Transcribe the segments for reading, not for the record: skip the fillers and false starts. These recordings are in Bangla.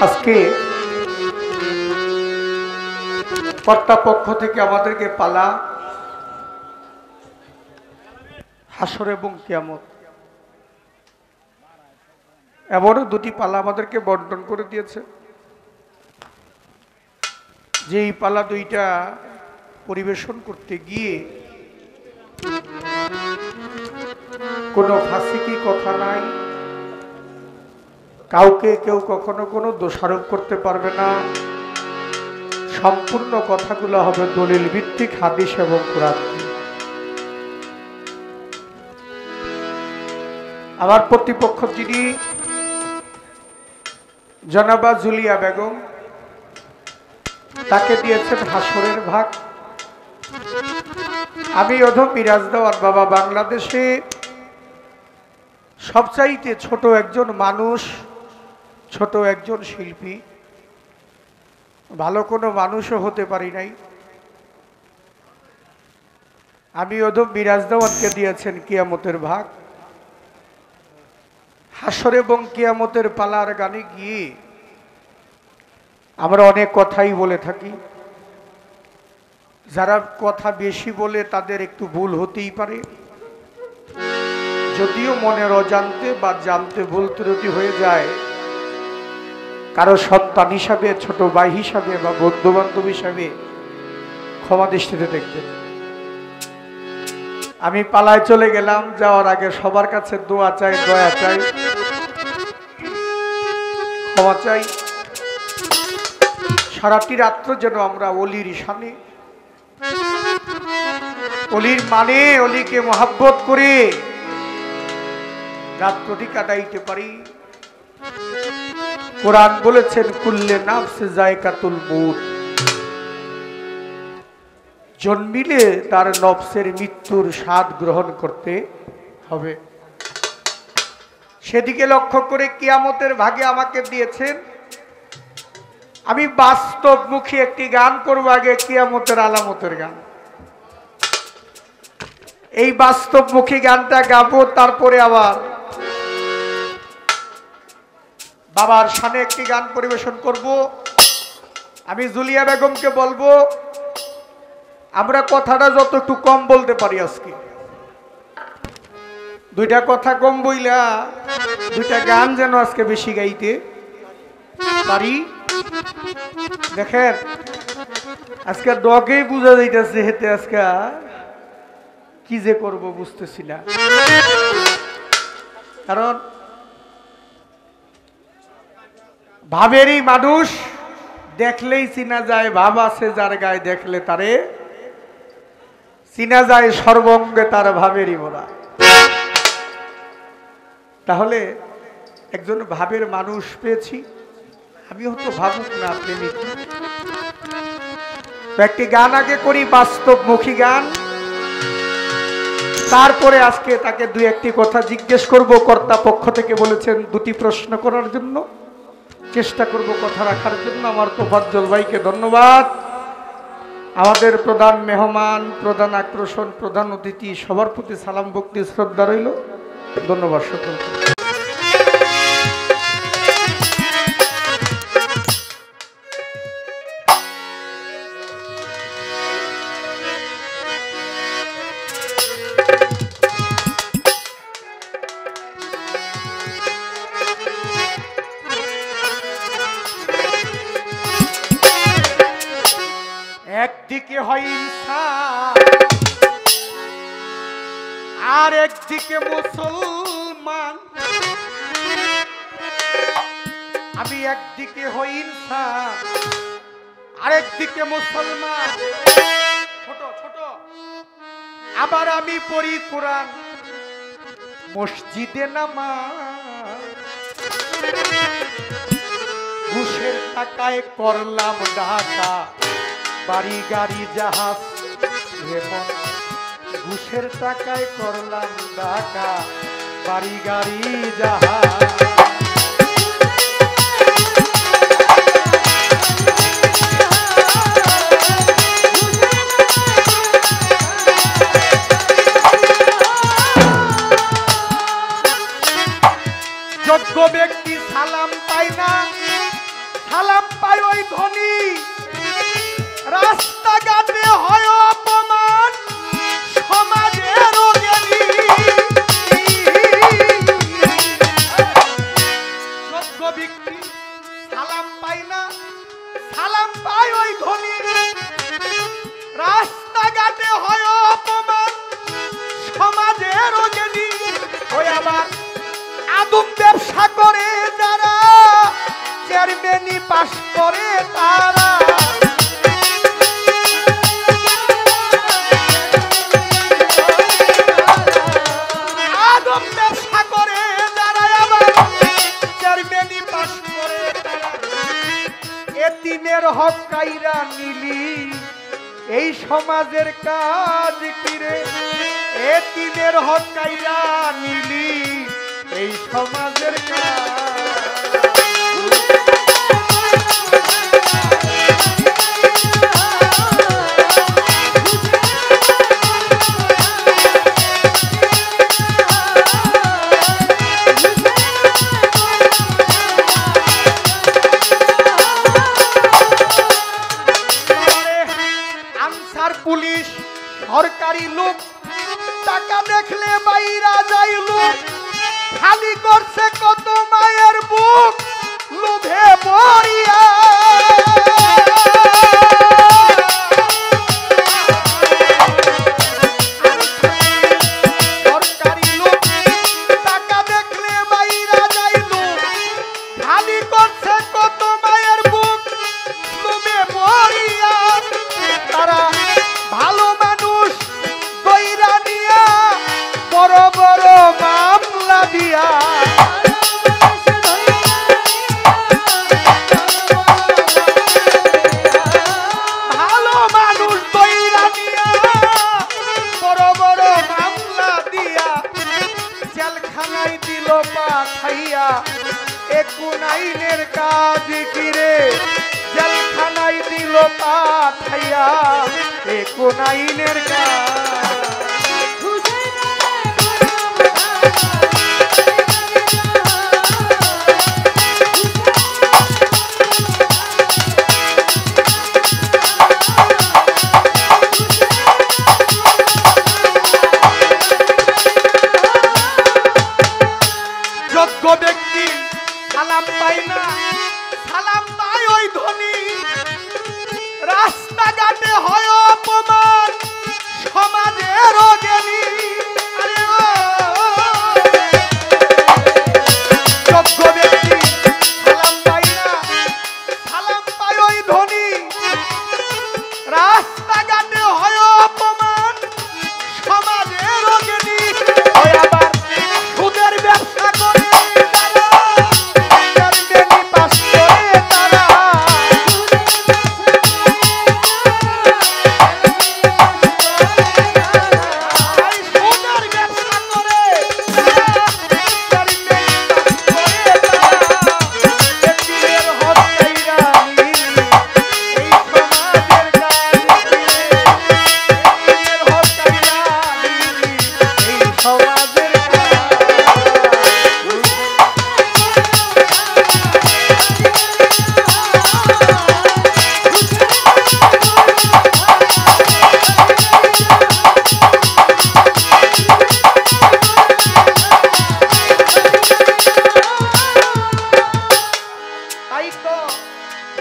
আজকে কর্তৃপক্ষ থেকে আমাদেরকে পালা হাসর এবং কিয়ামত এমনও দুটি পালা আমাদেরকে বন্টন করে দিয়েছে। যে এই পালা দুইটা পরিবেশন করতে গিয়ে কোনো ফাঁসিকি কথা নাই, কাউকে কেউ কখনো কোনো দোষারোপ করতে পারবে না। সম্পূর্ণ কথাগুলো হবে দলিল ভিত্তিক, হাদিস এবং কুরআন। আমার প্রতিপক্ষ যিনি জনাবা জুলিয়া বেগম, তাকে দিয়েছেন হাসরের ভাগ। আমি অধম মিরাজ দেওয়ান বাবা, বাংলাদেশে সবচাইতে ছোট একজন মানুষ, ছোট একজন শিল্পী, ভালো কোনো মানুষও হতে পারি নাই। আমি অধম মিরাজ দেওয়ানকে দিয়েছেন কিয়ামতের ভাগ। হাসর এবং কিয়ামতের পালার গানে গিয়ে আমরা অনেক কথাই বলে থাকি। যারা কথা বেশি বলে তাদের একটু ভুল হতেই পারে, যদিও মনের অজান্তে বা জানতে ভুল ত্রুটি হয়ে যায়। কারো সন্তান হিসাবে, ছোট ভাই হিসাবে বা বন্ধু বান্ধব হিসাবে ক্ষমা দৃষ্টিতে দেখবেন। আমি পালায় চলে গেলাম, যাওয়ার আগে সবার কাছে দোয়া চাই, দয়া চাই, ক্ষমা চাই। সারাটি রাত্র যেন আমরা অলির শানে, অলির মানে অলিকে মহাব্বত করে রাত্রটি কাটাইতে পারি। কোরআন বলেছেন কুল্লে নাফসে যায়কাতুল মউত, জন্মিলে তার নফসের মৃত্যুর স্বাদ গ্রহণ করতে হবে। সেদিকে লক্ষ্য করে কিয়ামতের ভাগে আমাকে দিয়েছেন। আমি বাস্তবমুখী একটি গান করব, আগে কিয়ামতের আলামতের গান। এই বাস্তবমুখী গানটা গাবো, তারপরে আবার বাবার শানে একটি গান পরিবেশন করব। আমি জুলিয়া বেগমকে বলবো, আমরা কথাটা যত একটু কম বলতে পারি, আজকে দুইটা কথা কম বইলা দুইটা গান যেন আজকে বেশি গাইতে পারি। দেখেন আজকে ডগেই বুঝা যাইতেছে, হেতে আজকে কি যে করব বুঝতেছি না। কারণ ভাবেরই মানুষ, দেখলেই চিনা যায়। ভাব আছে যার গায়ে, দেখলে তারে চিনা যায়। সর্বঙ্গে তার ভাবেরই মোরা। তাহলে একজন ভাবের মানুষ পেয়েছি, আমি হয়তো ভাবুক না প্রেমিক। একটি গান আগে করি, বাস্তবমুখী গান। তারপরে আজকে তাকে দুই একটি কথা জিজ্ঞেস করব। কর্তাপক্ষ থেকে বলেছেন দুটি প্রশ্ন করার জন্য, চেষ্টা করব কথা রাখার জন্য। আমার তোফাজ্জল ভাইকে ধন্যবাদ। আমাদের প্রধান মেহমান, প্রধান আকর্ষণ, প্রধান অতিথি, সবার প্রতি সালাম ভক্তি শ্রদ্ধা রইল। ধন্যবাদ সকলকে। একদিকে হয় ইনসান আর একদিকে মুসলমান। আমি একদিকে হই ইনসান আর একদিকে মুসলমান। ছোট ছোট আবার আমি পড়ি কোরআন, মসজিদে নামাজ। ঘুষের টাকায় করলাম ঢাকা, বাড়ি গাড়ি জাহাজ। ঘুষের টাকায় করলাম ঢাকা, বাড়ি গাড়ি জাহাজ। যোগ্য ব্যক্তি সালাম পায় না, সালাম পায় ওই ধনী, রাস্তাঘাটে হয় অপমান, সমাজেরও জ্ঞানী। যোগ্য ব্যক্তি সালাম পায় না, সালাম পায় ওই ধনী, রাস্তাঘাটে হয় অপমান, সমাজেরও জ্ঞানী। ওই আবার আদম ব্যবসা করে যারা, চেয়ারম্যানি পাস করে তারা, আদম ব্যবসা করে যারা আবার চেয়ারম্যানি পাস করে তারা। এতিমের হক কাইরা নিলি, এই সমাজের কাজ কিরে? এতিমের হক কাইরা নিলি, এই সমাজের কাজ। পুলিশ সরকারি লোক, টাকা দেখলে বাইরা যাই লোক, খালি করছে কত মায়ের বুক লোভে পড়িয়া। সরকারি লোক, টাকা দেখলে বাইরা যাই লোক, খালি করছে কত মায়ের বুক লোভে পড়িয়া। তারা ভালো মানুষ দইরা নিয়া, বড় বড় মামলা দিয়া, ভালো মানুষ দইরা নিয়া, বড় বড় মামলা দিয়া, জেলখানায় দিল পাঠাইয়া। এ কোন আইনের কাজ কিরে? জেলখানায় দিল পাঠাইয়া, এ কোন আইনের কাজ? যোগ্য ব্যক্তি সালাম পায় না, সালাম পায় ওই ধনী, রাস্তাঘাটে হয় অপমান, সমাজেরও জ্ঞানী। যোগ্য ব্যক্তি সালাম পায় না, সালাম পায় ওই ধনী, রাস্তাঘাটে হয় অপমান, সমাজেরও জ্ঞানী। ওই আবার সুদের ব্যবসা করে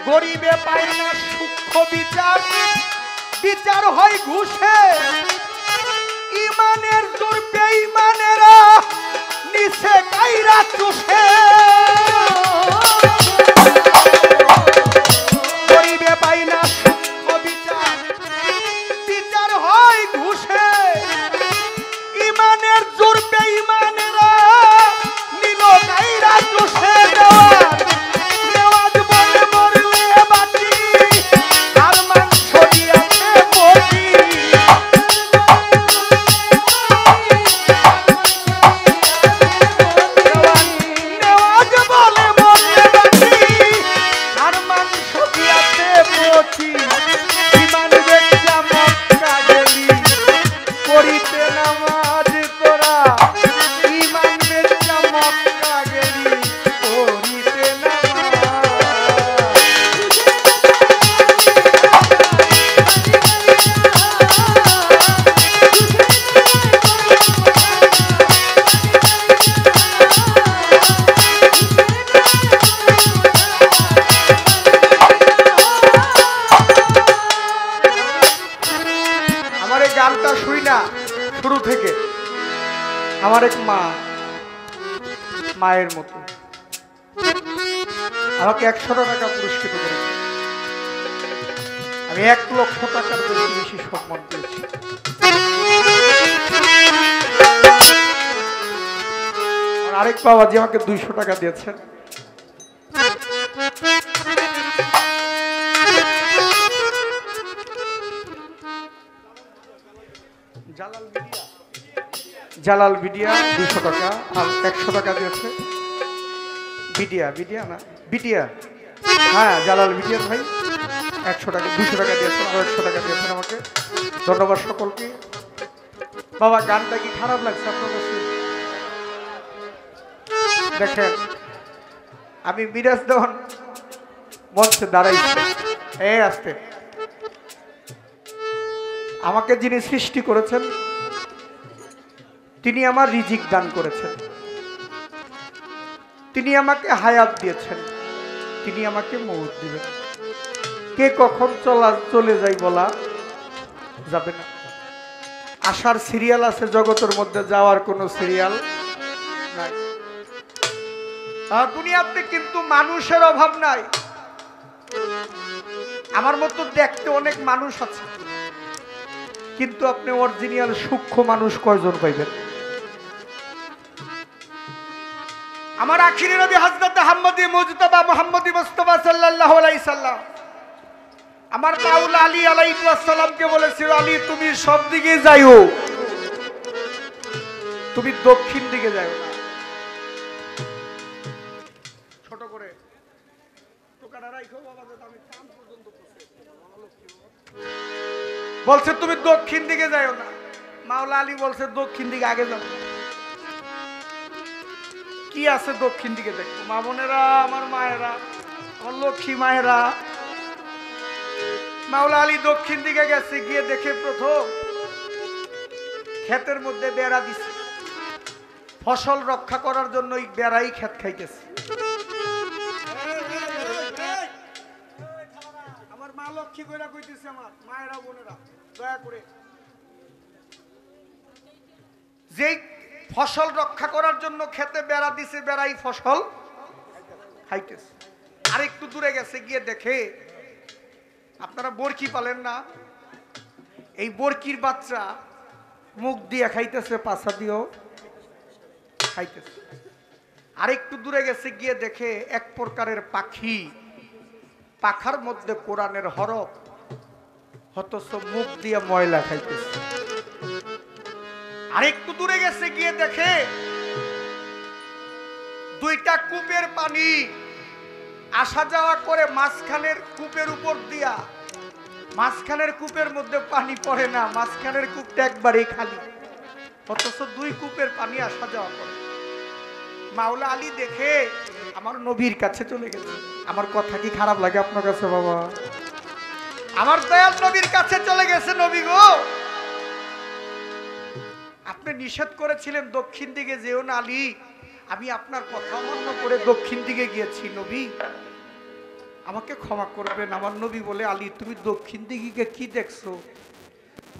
গরিবে পায় না সূক্ষ্ম বিচার, বিচার হয় ঘুষে। ইমানের জোর বেঈমানেরা নিচে কাইরা চুষে। গরিবে পায় না সূক্ষ্ম বিচার, বিচার হয় ঘুষে। ইমানের জোর বেঈমানেরা নিল কাইরা চুষে। আমার এক মা, মায়ের মতো আমাকে 100 টাকা পুরস্কৃত করেছে। আমি 1 লক্ষ টাকার বেশি সম্মান পেয়েছি। আরেক বাবাজি আমাকে 200 টাকা দিয়েছেন। জালাল বিডিয়া 200 টাকা আর 100 টাকা দিয়েছে। বিডিয়া না বিডিয়া, হ্যাঁ জালাল বিডিয়ার ভাই 100 টাকা 200 টাকা দিয়েছেন আর 100 টাকা দিয়েছেন আমাকে। ধন্যবাদ সকলকে। বাবা গানটা কি খারাপ লাগছে আপনার কাছে? দেখেন আমি মিরাজ দেওয়ান মঞ্চে দাঁড়াইছি, আসতে আমাকে যিনি সৃষ্টি করেছেন তিনি আমার রিজিক দান করেছেন, তিনি আমাকে হায়াত দিয়েছেন, তিনি আমাকে মৌত দিবেন। কে কখন চলে যায় বলা যাবে না। আসার সিরিয়াল আছে জগতের মধ্যে, যাওয়ার কোনো সিরিয়াল নাই। দুনিয়াতে কিন্তু মানুষের অভাব নাই। আমার মতো দেখতে অনেক মানুষ আছে, কিন্তু আপনি অরিজিনাল সূক্ষ্ম মানুষ কয়জন পাইবেন? আমার আখিরি নবী হযরত মুহাম্মদ মুজতবা মুহাম্মদ মুস্তাফা সাল্লাল্লাহু আলাইহি সাল্লাম আমার মাওলা আলী আলাইহিস সালামকে বলেছিল, আলী তুমি সব দিকে যাইও, তুমি দক্ষিণ দিকে যাও না। ছোট করে টোকাটা রাখো বাবা, যাতে আমি কাম পর্যন্ত বলছে তুমি দক্ষিণ দিকে যাও না। মাওলা আলী বলছে দক্ষিণ দিকে আগে যাও। কি আছে দক্ষিণ দিকে দেখো? মা বোনেরা, আমার মায়েরা, আমার লক্ষ্মী মায়েরা, মাওলা আলী দক্ষিণ দিকে গেছে, গিয়ে দেখে প্রথম ক্ষেতের মধ্যে বেড়া দিছে, ফসল রক্ষা করার জন্য এই বেড়াই ক্ষেত খাইতেছে। আমার মা লক্ষ্মী কইরা কইতেছে, আমার মায়েরা বোনেরা দয়া করে, যেই ফসল রক্ষা করার জন্য খেতে বেড়া দিছে, বেড়াই ফসল খাইতেছে। আর একটু দূরে গেছে, গিয়ে দেখে আপনারা বরকি পালেন না, এই বরকির বাচ্চা মুখ দিয়ে খাইতেছে, পাছা দিয়েও খাইতেছে। আর একটু দূরে গেছে, গিয়ে দেখে এক প্রকারের পাখি, পাখার মধ্যে কোরআনের হরফ, অথচ মুখ দিয়ে ময়লা খাইতেছে। আর একটু দূরে গেছে, গিয়ে দেখে 2টা কূপের পানি আসা যাওয়া করে, মাঝখানের কূপের উপর দিয়া, মাঝখানের কূপের মধ্যে পানি পড়ে না, মাঝখানের কূপটা একবারেই খালি, অথচ 2 কূপের পানি আসা যাওয়া করে। মাওলা আলী দেখে আমার নবীর কাছে চলে গেছে। আমার কথা কি খারাপ লাগে আপনার কাছে বাবা? আমার দয়াল নবীর কাছে চলে গেছে। নবী গো, আপনি নিষেধ করেছিলেন দক্ষিণ দিকে যেও না আলী, আমি আপনার কথা অমান্য করে দক্ষিণ দিকে গিয়েছি, নবী আমাকে ক্ষমা করবেন। আমার নবী বলে, আলী তুমি দক্ষিণ দিকে কি দেখছো?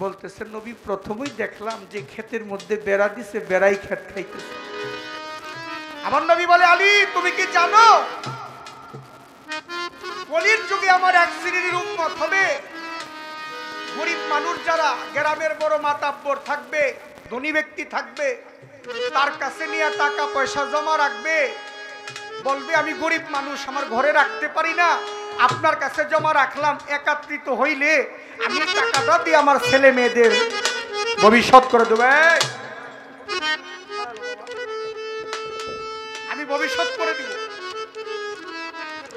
বলতেছে, নবী প্রথমেই দেখলাম যে ক্ষেতের মধ্যে বেড়া দিছে, বেড়াই ক্ষেত খাইতেছে। আমার নবী বলে, আলী তুমি কি জানো কলির যুগে আমার এক শ্রেণীর উম্মত হবে, গরিব মানুষ যারা, গ্রামের বড় মাতাব্বর থাকবে, ধনী ব্যক্তি থাকবে, তার কাছে নিয়ে টাকা পয়সা জমা রাখবে, বলবে আমি গরিব মানুষ, আমার ঘরে রাখতে পারি না, আপনার কাছে জমা রাখলাম, একত্রিত হইলে আমি টাকাটা দিয়ে আমার ছেলে মেয়েদের ভবিষ্যৎ করে দেবে, আমি ভবিষ্যৎ করে দিব।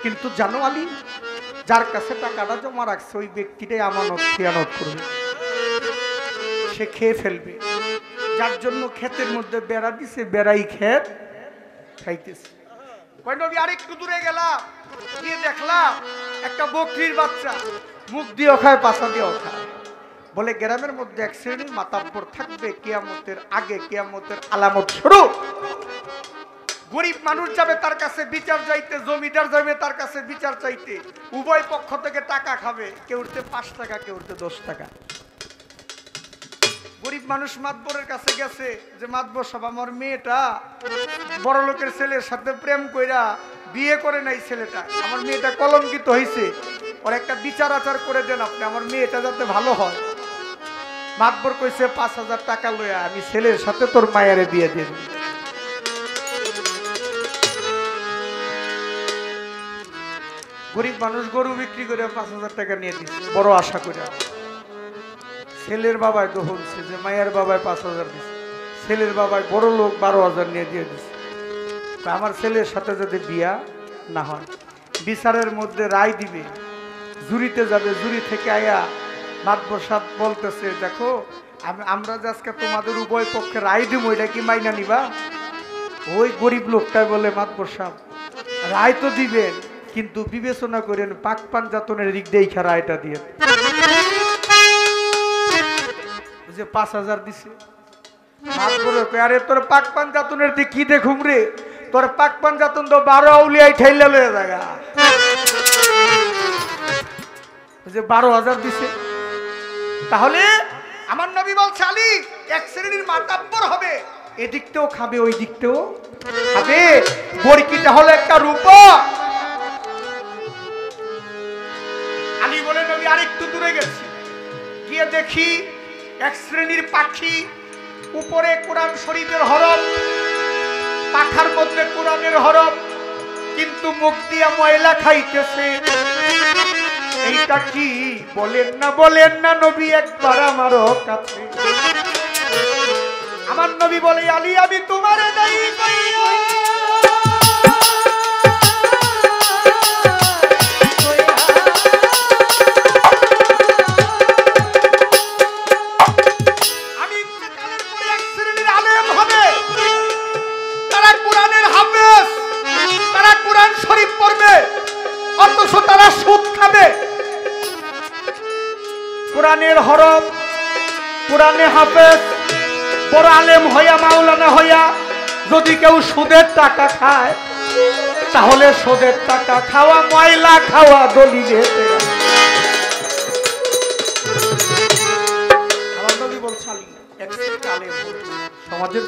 কিন্তু জানো আলী, যার কাছে টাকাটা জমা রাখছে ওই ব্যক্তিটাই আমানত খেয়ানত করবে, সে খেয়ে ফেলবে। যার জন্য ক্ষেতের মধ্যে বেড়া দিছে, বেড়াই ক্ষেত খাইতেছে। কয় নবী আরেকটু দূরে গেলাম, গিয়ে দেখলাম একটা বকরির বাচ্চা মুখ দিয়েও খায়, পাছা দিয়েও খায়। বলে গ্রামের মধ্যে এক শ্রেণীর মাতাব্বর থাকবে, কিয়ামতের আগে, কিয়ামতের আলামত শুরু। গরিব মানুষ যাবে তার কাছে বিচার চাইতে, জমিদার যাবে তার কাছে বিচার চাইতে, উভয় পক্ষ থেকে টাকা খাবে, কেউ উঠতে 5 টাকা, কেউ উঠতে 10 টাকা। গরিব মানুষ মাতবরের কাছে গেছে যে মাতবর সাহেব, আমার মেয়েটা বড় লোকের ছেলের সাথে প্রেম কইরা বিয়ে করে নাই, ছেলেটা আমার মেয়েটা কলঙ্কিত হয়েছে, ওর একটা বিচার আচার করে দেন আপনি, আমার মেয়েটা যাতে ভালো হয়। মাতবর কইছে 5,000 টাকা লইয়া আমি ছেলের সাথে তোর মায়েরে বিয়ে দিয়ে দেব। গরিব মানুষ গরু বিক্রি করে 5,000 টাকা নিয়ে দিচ্ছে বড় আশা করে। ছেলের বাবায় তো হচ্ছে যে মায়ের বাবায় 5,000 দিচ্ছে, ছেলের বাবায় বড় লোক 12,000 নিয়ে দিয়ে দিচ্ছে। আমার ছেলের সাথে যদি বিয়া না হয়, বিচারের মধ্যে রায় দিবে, জুরিতে যাবে, জুরি থেকে আয়া মাতবর সাহেব বলতেছে, দেখো আমরা যে আজকে তোমাদের উভয় পক্ষে রায় দিব, এটা কি মাইনা নিবা? ওই গরিব লোকটাই বলে, মাতবর সাহেব রায় তো দিবেন, কিন্তু বিবেচনা করেন পাক পাঞ্জাতনের দিক দিয়ে রায়টা দিয়ে। যে 5,000 দিছে, আরে তোর পাক পাঞ্জাতনের দিক কি দেখুম রে, তোর পাক পাঞ্জাতন তো 12 আউলিয়ায় ঠেলে লয়ে জায়গা। যে 12,000 দিছে। তাহলে আমার নবী বলছে, আলী এক শ্রেণীর মাতাব্বর হবে, এদিকতেও খাবে ওই দিকতেও খাবে। বরকিটা হলো একটা রূপা। আলী বলে, নবী আরেকটু দূরে গেছি, গিয়ে দেখি এক শ্রেণীর পাখি, উপরে কোরআন শরীফের হরফ, পাখার মধ্যে কোরআনের হরফ, কিন্তু মুখ দিয়া ময়লা খাইতেছে। এইটা কি বলেন না নবী, একবার আমার কাছে। আমার নবী বলে, আলী আমি তোমারে দায়ী কইরা কোরআনের হরফ, কোরআনে হাফেজ, বড় আলেম হইয়া মাওলানা হইয়া যদি কেউ সুদের টাকা খায়, তাহলে সুদের টাকা খাওয়া, ময়লা খাওয়া দলিলে। আমার নবী বলছেন, সমাজের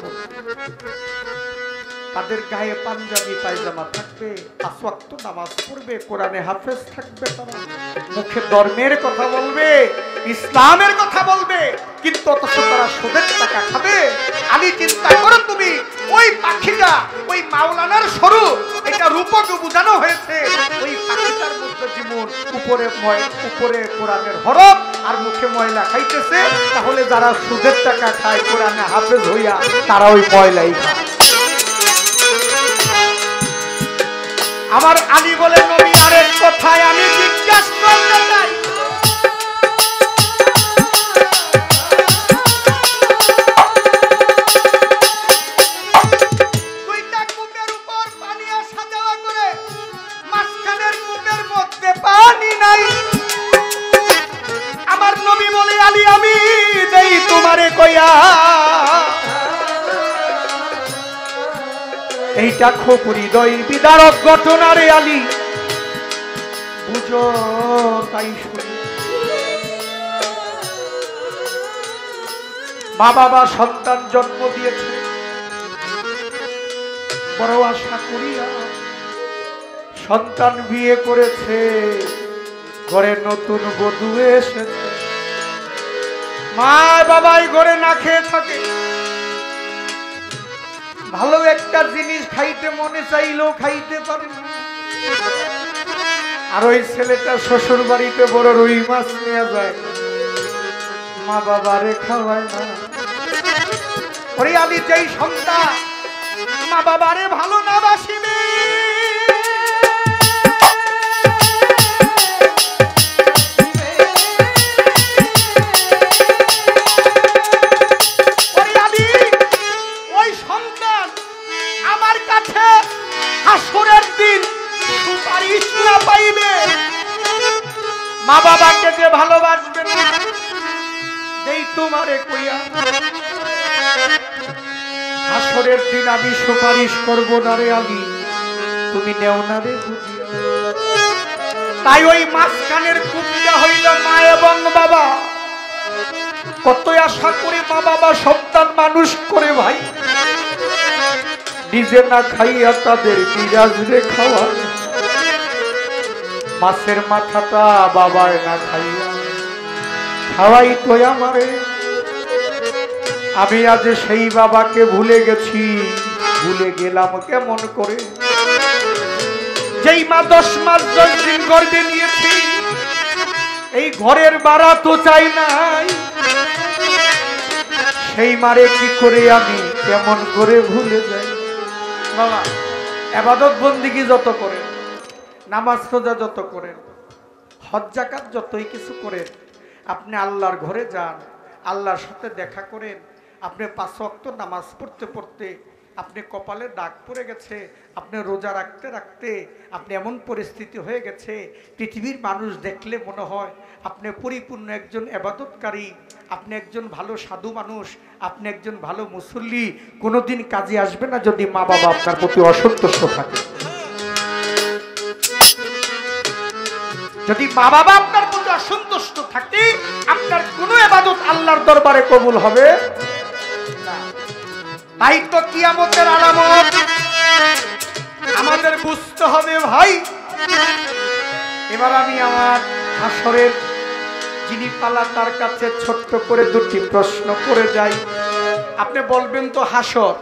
তাদের গায়ে পাঞ্জাবি পায়জামা থাকবে, 5 ওয়াক্ত নামাজ পড়বে, কোরআনে হাফেজ থাকবে, তারা মুখে ধর্মের কথা বলবে, ইসলামের কথা বলবে, কিন্তু অথচ তারা সুদের টাকা খাবে। আমি চিন্তা করো, তুমি ওই পাখিটা, ওই মাওলানার স্বরূপ, এটা রূপকে বোঝানো হয়েছে। ওই পাখিটার মধ্যে জীবন, উপরে কোরআনের হরফ আর মুখে ময়লা খাইতেছে, তাহলে যারা সুদের টাকা খায় কোরআনে হাফেজ হইয়া, তারা ওই ময়লাই খায়। আমার আলী বলে, নবী আরেক কথায় আমি জিজ্ঞাসা করতে চাই, দুইটা কূপের উপর পানি সাজাওয়া করে, মাঝখানের কূপের মধ্যে পানি নাই। আমার নবী বলে, আলী আমি দেই তোমারে কইয়া, এইটা খুব হৃদয় বিদারক ঘটনা রে আলী, বুঝো তাই শুনি। মা বাবা সন্তান জন্ম দিয়েছে, বড় আশা করিয়া সন্তান বিয়ে করেছে, ঘরে নতুন বধূ এসেছে, মা বাবাই ঘরে না খেয়ে থাকে, ভালো একটা জিনিস খাইতে মনে চাইলেও খাইতে পারে না। আর ওই ছেলেটা শ্বশুর বাড়িতে বড় রুই মাছ নিয়ে যায়, মা বাবারে খাওয়ায় না। ওরে আলী, যেই সন্তান মা বাবারে ভালো না বাসিবে, মা বাবাকে যে ভালোবাসবে না, এই তোমারে কইয়া হাসরের দিন আমি সুপারিশ করব না রে আলী, তুমি নেও না রে বুঝিয়া। তাই ওই মাঝখানের কূপটা হইল মা এবং বাবা। কতই আশা করে মা বাবা সন্তান মানুষ করে ভাই, নিজে না খাইয়া তাদের বিরাজরে খাওয়া। মাছের মাথাটা বাবায় না খাইয়া খাওয়াই তো আমারে। আমি আজ সেই বাবাকে ভুলে গেছি, ভুলে গেলাম কেমন করে। যেই মা 10 মাস 10 দিন গর্ভে নিয়েছি, এই ঘরের বাড়া তো চাই নাই, সেই মারে কি করে আমি কেমন করে ভুলে যাই। বাবা ইবাদত বন্দেগী যত করেন, নামাজ রোজা যত করেন, হজ যাকাত যতই কিছু করেন, আপনি আল্লাহর ঘরে যান, আল্লাহর সাথে দেখা করেন, আপনি 5 ওয়াক্ত নামাজ পড়তে পড়তে আপনি কপালে দাগ পড়ে গেছে, আপনি রোজা রাখতে রাখতে আপনি এমন পরিস্থিতি হয়ে গেছে, পৃথিবীর মানুষ দেখলে মনে হয় আপনি পরিপূর্ণ একজন ইবাদতকারী, আপনি একজন ভালো সাধু মানুষ, আপনি একজন ভালো মুসল্লি। কোনোদিন কাজে আসবে না যদি মা বাবা আপনার প্রতি অসন্তুষ্ট থাকে। যদি মা বাবা আপনার প্রতি অসন্তুষ্ট থাকে, আপনার কোনো ইবাদত আল্লাহর দরবারে কবুল হবে না। তাই তো কিয়ামতের আলামত আমাদের বুঝতে হবে ভাই। এবার আমি আমার হাসরের যিনি পালা তার কাছে ছোট্ট করে 2টি প্রশ্ন করে যাই। আপনি বলবেন তো হাসর,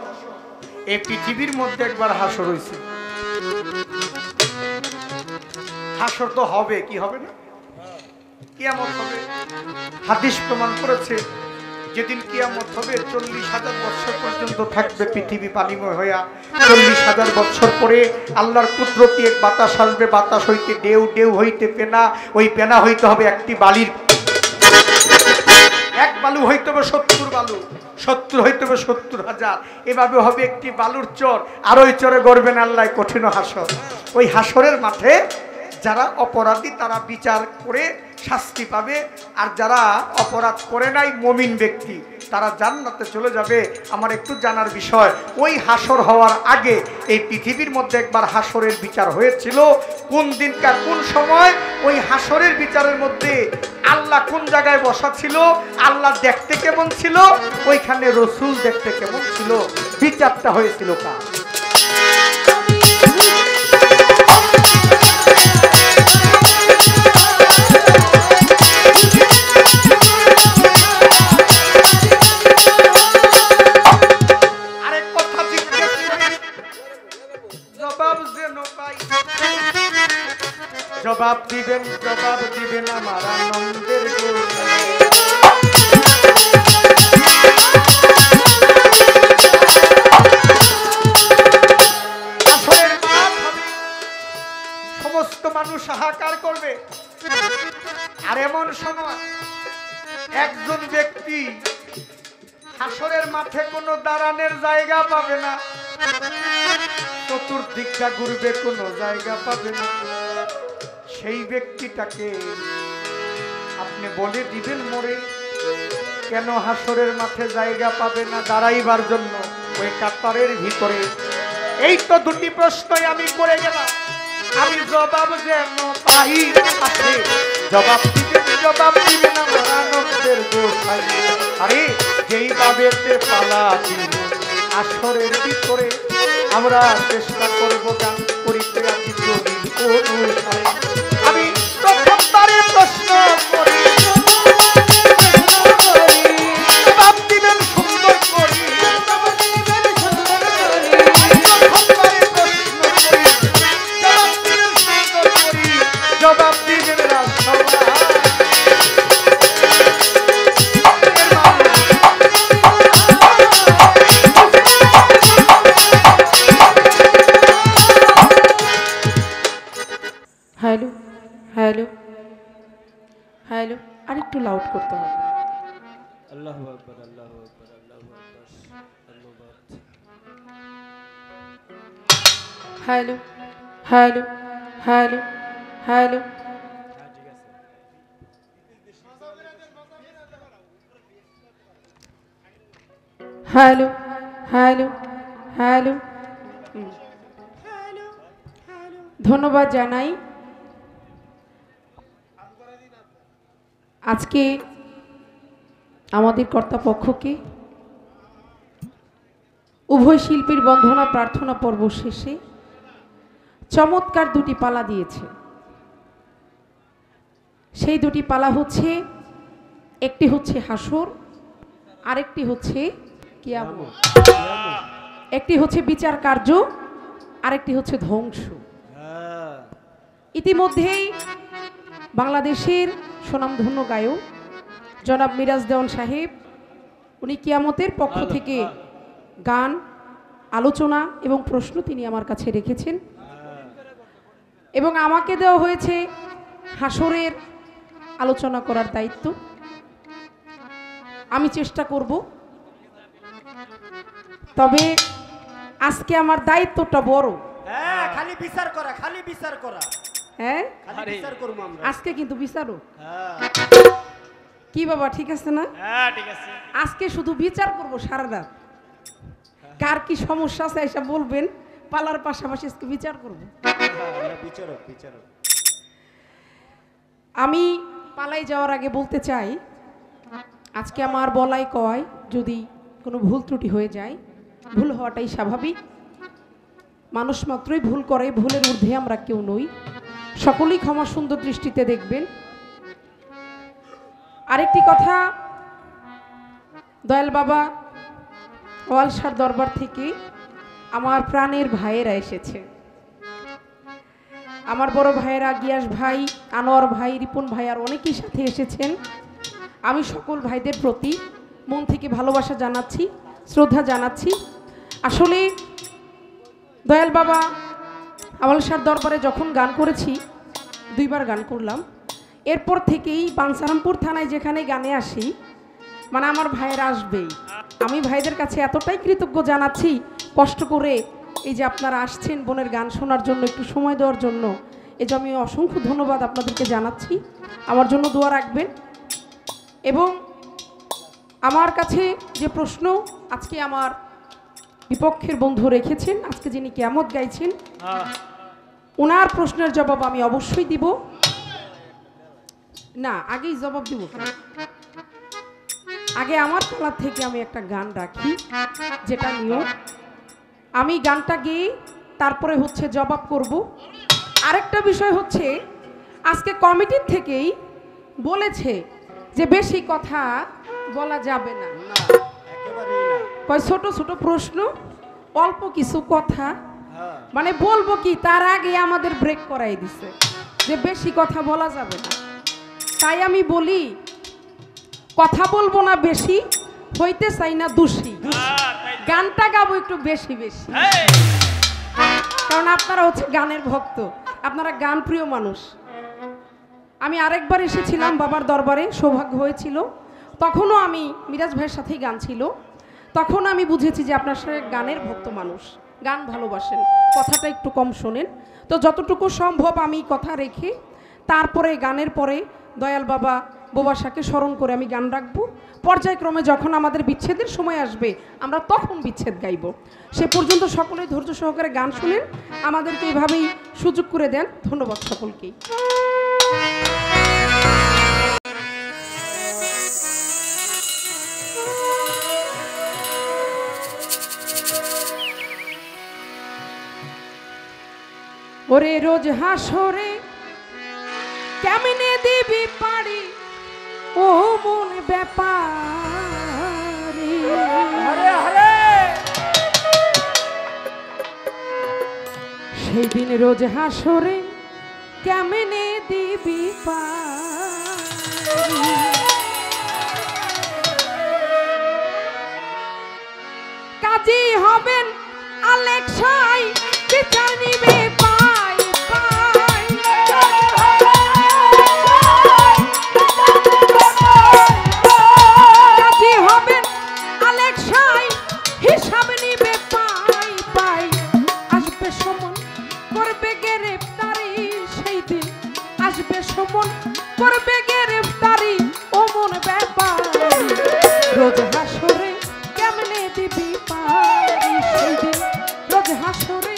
এই পৃথিবীর মধ্যে একবার হাসর হয়েছে, হাসর তো হবে, কি হবে না? কিয়ামত হবে। হাদিস প্রমাণ করেছে যেদিন কিয়ামত হবে 40,000 বছর পর্যন্ত থাকবে পৃথিবী পানিময় হইয়া। 40,000 বছর পরে আল্লাহর কুদরতি এক বাতাস আসবে, বাতাস হইতে ঢেউ, ঢেউ হইতে পেনা, ওই পেনা হইতে হবে একটি বালির, এক বালু হইতে হবে 70 বালু, 70 হইতে হবে 70,000, এভাবে হবে একটি বালুর চর, আর ওই চরে গড়বেন আল্লাহ কঠিন হাসর। ওই হাসরের মাঠে যারা অপরাধী তারা বিচার করে শাস্তি পাবে, আর যারা অপরাধ করে নাই মুমিন ব্যক্তি তারা জান্নাতে চলে যাবে। আমার একটু জানার বিষয়, ওই হাসর হওয়ার আগে এই পৃথিবীর মধ্যে একবার হাসরের বিচার হয়েছিল। কোন দিনকার কোন সময় ওই হাসরের বিচারের মধ্যে আল্লাহ কোন জায়গায় বসা ছিল, আল্লাহ দেখতে কেমন ছিল, ওইখানে রসুল দেখতে কেমন ছিল, বিচারটা হয়েছিল কার? জবাব দিবেন, জবাব দিবেন আমার আনন্দের সমস্ত মানুষ হাহাকার করবে। আর এমন সময় একজন ব্যক্তি হাসরের মাঠে কোনো দাঁড়ানোর জায়গা পাবে না, চতুর্দিকটা ঘুরবে, কোনো জায়গা পাবে না। সেই ব্যক্তিটাকে আপনি বলে দিবেন মরে, কেন হাসরের মাঠে জায়গা পাবে না দাঁড়াইবার জন্য ওই কাতারের ভিতরে? এই তো 2টি প্রশ্নই আমি করে গেলাম, আমি জবাব যেন পাই আছে। জবাব দিবেন, জবাব দিবেন আমার আনন্দের গোসাই। আরে যেই ভাবেতে পালা দিব আসরের ভিতরে, আমরা চেষ্টা করবো গান করিতে আছি যদি অনুসারে। আমি প্রথম তারে প্রশ্ন করি, জবাব দিবেন সুন্দর করি। জবাব দিবেন হ্যালো হ্যালো হ্যালো, আরেকটু লাউড করতে হবে। আল্লাহু আকবার, আল্লাহু আকবার, আল্লাহু আকবার, ধন্যবাদ। Hello hello hello hello hello hello hello. ধন্যবাদ জানাই। আজকে আমাদের কর্তাপক্ষকে উভয় শিল্পীর বন্দনা প্রার্থনা পর্ব শেষে চমৎকার দুটি পালা দিয়েছে। সেই দুটি পালা হচ্ছে, একটি হচ্ছে হাসর, আরেকটি হচ্ছে কিয়ামত। একটি হচ্ছে বিচার কার্য, আরেকটি হচ্ছে ধ্বংস। ইতিমধ্যেই বাংলাদেশের স্বনামধন্য গায়ক জনাব মিরাজ দেওয়ান সাহেব উনি কিয়ামতের পক্ষ থেকে গান, আলোচনা এবং প্রশ্ন তিনি আমার কাছে রেখেছেন এবং আমাকে দেওয়া হয়েছে হাসরের আলোচনা করার দায়িত্ব। আমি চেষ্টা করব, তবে আজকে আমার দায়িত্বটা বড়। হ্যাঁ, খালি বিচার করা, খালি বিচার করা। হ্যাঁ, খালি বিচার করব আমরা আজকে কিন্তু বিচারও। হ্যাঁ, কি বাবা, ঠিক আছে না? হ্যাঁ ঠিক আছে। আজকে শুধু বিচার করব সারা রাত। কার কি সমস্যা আছে এসব বলবেন, পালার পাশাপাশি আজকে বিচার করব। আমরা বিচারক, বিচারক। আমি পালাই যাওয়ার আগে বলতে চাই, আজকে আমার বলাই কয় যদি কোনো ভুল ত্রুটি হয়ে যায়, ভুল হওয়াটাই স্বাভাবিক। মানুষ মাত্রই ভুল করে, ভুলের ঊর্ধ্বে আমরা কেউ নই। সকলেই ক্ষমা সুন্দর দৃষ্টিতে দেখবেন। আরেকটি কথা, দয়াল বাবা ওয়ালসার দরবার থেকে আমার প্রাণের ভাইয়েরা এসেছে। আমার বড় ভাইয়েরা গিয়াস ভাই, আনোয়ার ভাই, রিপন ভাই আর অনেকেই সাথে এসেছেন। আমি সকল ভাইদের প্রতি মন থেকে ভালোবাসা জানাচ্ছি, শ্রদ্ধা জানাচ্ছি। আসলে দয়াল বাবা ওয়ালসার দরবারে যখন গান করেছি, 2 বার গান করলাম, এরপর থেকেই বাঞ্ছারামপুর থানায় যেখানে গানে আসি, মানে আমার ভাইয়েরা আসবেই। আমি ভাইদের কাছে এতটাই কৃতজ্ঞ জানাচ্ছি, কষ্ট করে এই যে আপনারা আসছেন বোনের গান শোনার জন্য, একটু সময় দেওয়ার জন্য, এই যে আমি অসংখ্য ধন্যবাদ আপনাদেরকে জানাচ্ছি। আমার জন্য দোয়া রাখবেন। এবং আমার কাছে যে প্রশ্ন আজকে আমার বিপক্ষের বন্ধু রেখেছেন, আজকে যিনি কিয়ামত গাইছেন, ওনার প্রশ্নের জবাব আমি অবশ্যই দিব। না, আগেই জবাব দিব, আগে আমার তলা থেকে আমি একটা গান রাখি, যেটা নিয়ম। আমি গানটা গেয়ে তারপরে হচ্ছে জবাব করব। আরেকটা বিষয় হচ্ছে, আজকে কমিটির থেকেই বলেছে যে বেশি কথা বলা যাবে না, কয় ছোট ছোট প্রশ্ন, অল্প কিছু কথা, মানে বলবো কি তার আগে আমাদের ব্রেক করাই দিছে যে বেশি কথা বলা যাবে না। তাই আমি বলি, কথা বলবো না বেশি, হইতে চাই না দোষী, গানটা গাবো একটু বেশি বেশি, কারণ আপনারা হচ্ছে গানের ভক্ত, আপনারা গান প্রিয় মানুষ। আমি আরেকবার এসেছিলাম বাবার দরবারে, সৌভাগ্য হয়েছিল, তখনও আমি মিরাজ ভাইয়ের সাথেই গান ছিল, তখন আমি বুঝেছি যে আপনার সাথে গানের ভক্ত মানুষ, গান ভালোবাসেন, কথাটা একটু কম শোনেন। তো যতটুকু সম্ভব আমি কথা রেখে তারপরে গানের পরে দয়াল বাবা বোবাসাকে স্মরণ করে আমি গান রাখবো। পর্যায়ক্রমে যখন আমাদের বিচ্ছেদের সময় আসবে, আমরা তখন বিচ্ছেদ গাইব। সে পর্যন্ত সকলেই ধৈর্য সহকারে গান শুনেন, আমাদেরকে এইভাবেই সুযোগ করে দেন। ধন্যবাদ সকলকেই। ওরে রোজ হাসরে কেমনে দিবি পারি ও মন ব্যাপারে, সেই দিন রোজ হাসরে কেমনে দিবি পারি, কাজী হবেন আলেক্সাই বিচার নিবে পাই পাই, কাজী হবেন আলেক্সাই হিসাব নিবে পাই পাই, আসবে সমন করবে গ্রেফতারি, সেই দিন আসবে সমন করবে গ্রেফতারি ও মন ব্যাপারি, রোজ হাসরে কেমনে দিবি পারি, সেই দিন রোজ হাসরে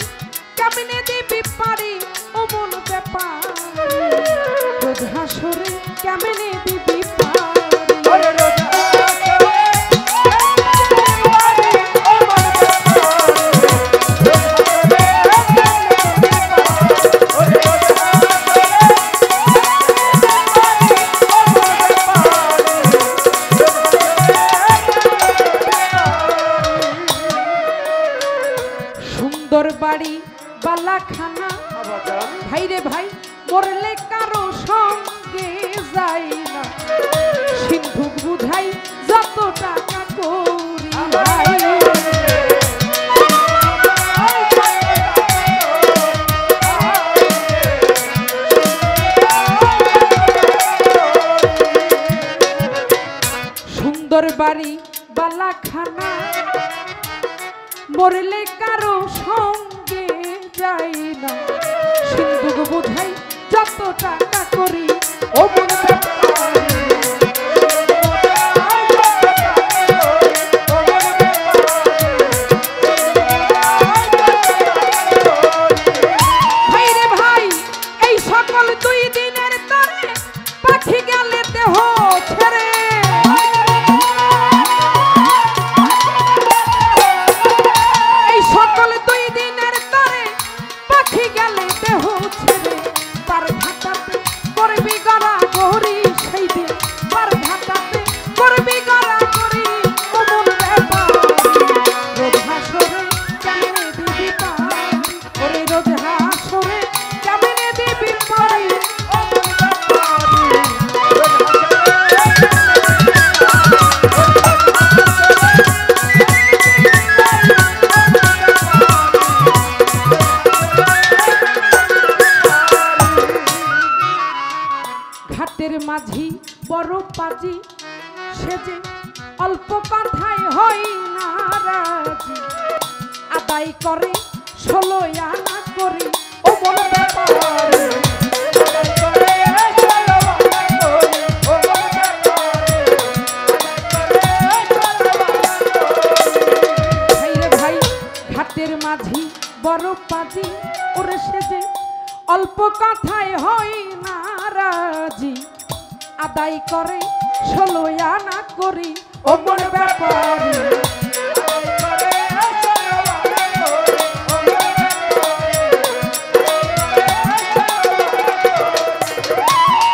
কেমনে দিবি পারি ও মন ব্যাপারি, রোজ হাসরে কেমনে দিবি পারি, রোজ হাসরে ভাই রে ভাই মরলে কারো সঙ্গে যাই না, সিন্ধুক বুঝাই যত টাকা করি ভাই। সুন্দর বাড়ি বালাখানা মরলে কারো সঙ্গে যাই না, সিন্ধুক বুঝাই যত টাকা করি ও মন ভাই রে ভাই এই সকল 2 দিনের তরে পাখি গেলে দেহ ছেড়ে, এই সকল 2 দিনের তরে পাখি গেলে দেহ ছেড়ে, তার ঘাটাতে করবি গড়া গড়ি সেই দিন, তার ঘাটাতে করবি গড়া গড়ি অমন ব্যাপার, রোজ হাসরে কেমনে দিবি পাই, ওরে রোজ হাসরে কেমনে দিবি পাই অমন ঘাটের মাঝি বড় পাজি সেজে অল্প কথায় হই না রাজি, আদায় করে 16 আনা করি ও মন ব্যাপার, ভাই রে ভাই ঘাটের মাঝি বড় পাজি ওরে সেজে অল্প কথায় হই না রাজি, আদায় করে 16 আনা করি ও মন ব্যাপার,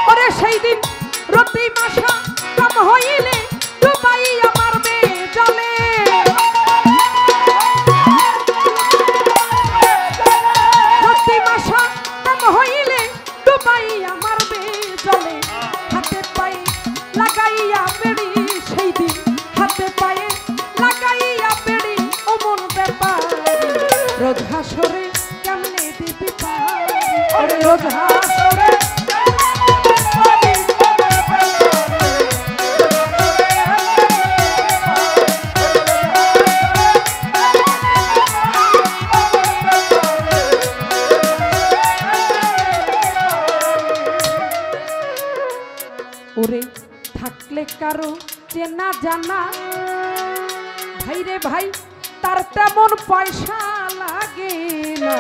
ওরে সেই দিন রতি মাসা কম হইলে ডুবাই আমার মেয়ে জলে, রতি মাসা কম হইলে ডুবাই আমার মেয়ে জলে, হাতে পায়ে লাগাইয়া বেড়ি সেই দিন, হাতে পায়ে লাগাইয়া বেড়ি ও মন ব্যাপার, রোজ হাসরে কেমনে দিবি পাই, ওরে রোজ হাসরে ওরে থাকলে কারো চেনা জানা, ভাই রে ভাই তার তেমন পয়সা লাগে না,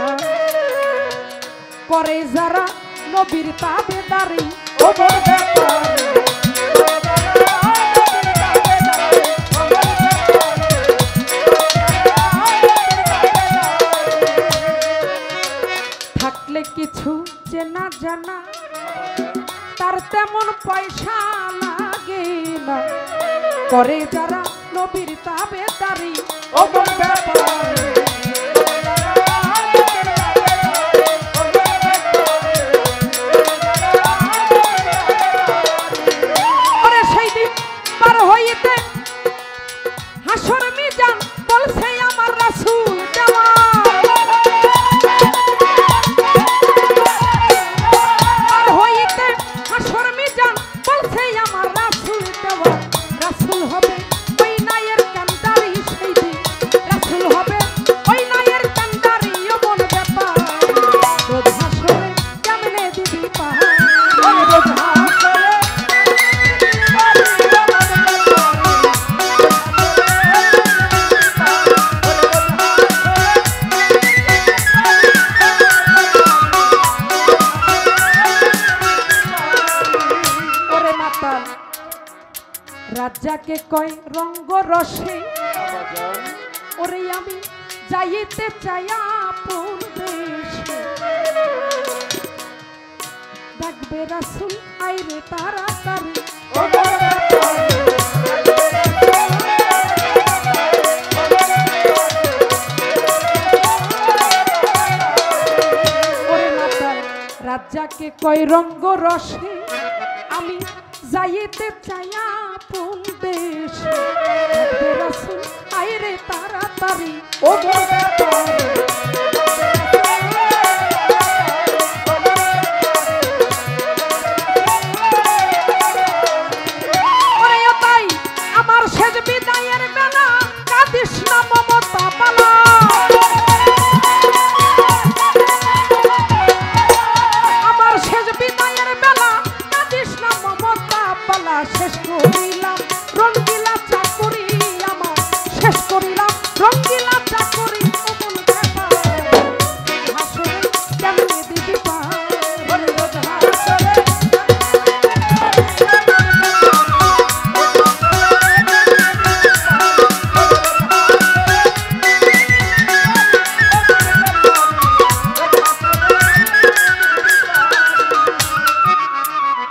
করে যারা নবীর তাবেদারি ও মন ব্যাপার, থাকলে কিছু চেনা জানা তার তেমন পয়সা লাগে না, করে যারা নবীর তাবেদারি ও মন ব্যাপার, ওরে সেই দিন পার হইতে হাসর মিজান বলছে আমার রাসূল দেওয়া, পার হইতে হাসর মিজান বলছে আমার রাসূল দেওয়া, রাসূল হবে ওই নায়ের কান্দারি সেই দিন, রাসূল হবে ওই নায়ের কান্দারি ও মন ব্যাপার, রোজ হাসরে কেমনে দিবি পাহাড়, রোজ হাসরে রাজাকে কয় রঙ্গ রসে, ওরে আমি যাইতে চাই আপন দেশে, ডাকবে রাসূল আইরে তাড়াতাড়ি ওরে রাজাকে কয় রঙ্গ রসে আমি যাইতে চাইয়া আপন দেশে থাকবে রাসূল আইরে তাড়াতাড়ি ও তাই আমার শেষ বিদায়ের বেলা কাঁদিস না মমতা পালা শেষ করিলাম রঙ্গিলা চাকরি আমার শেষ করিলাম রঙ্গিলা চাকরি অমন ব্যাপার হাসরে কেমনে দিবি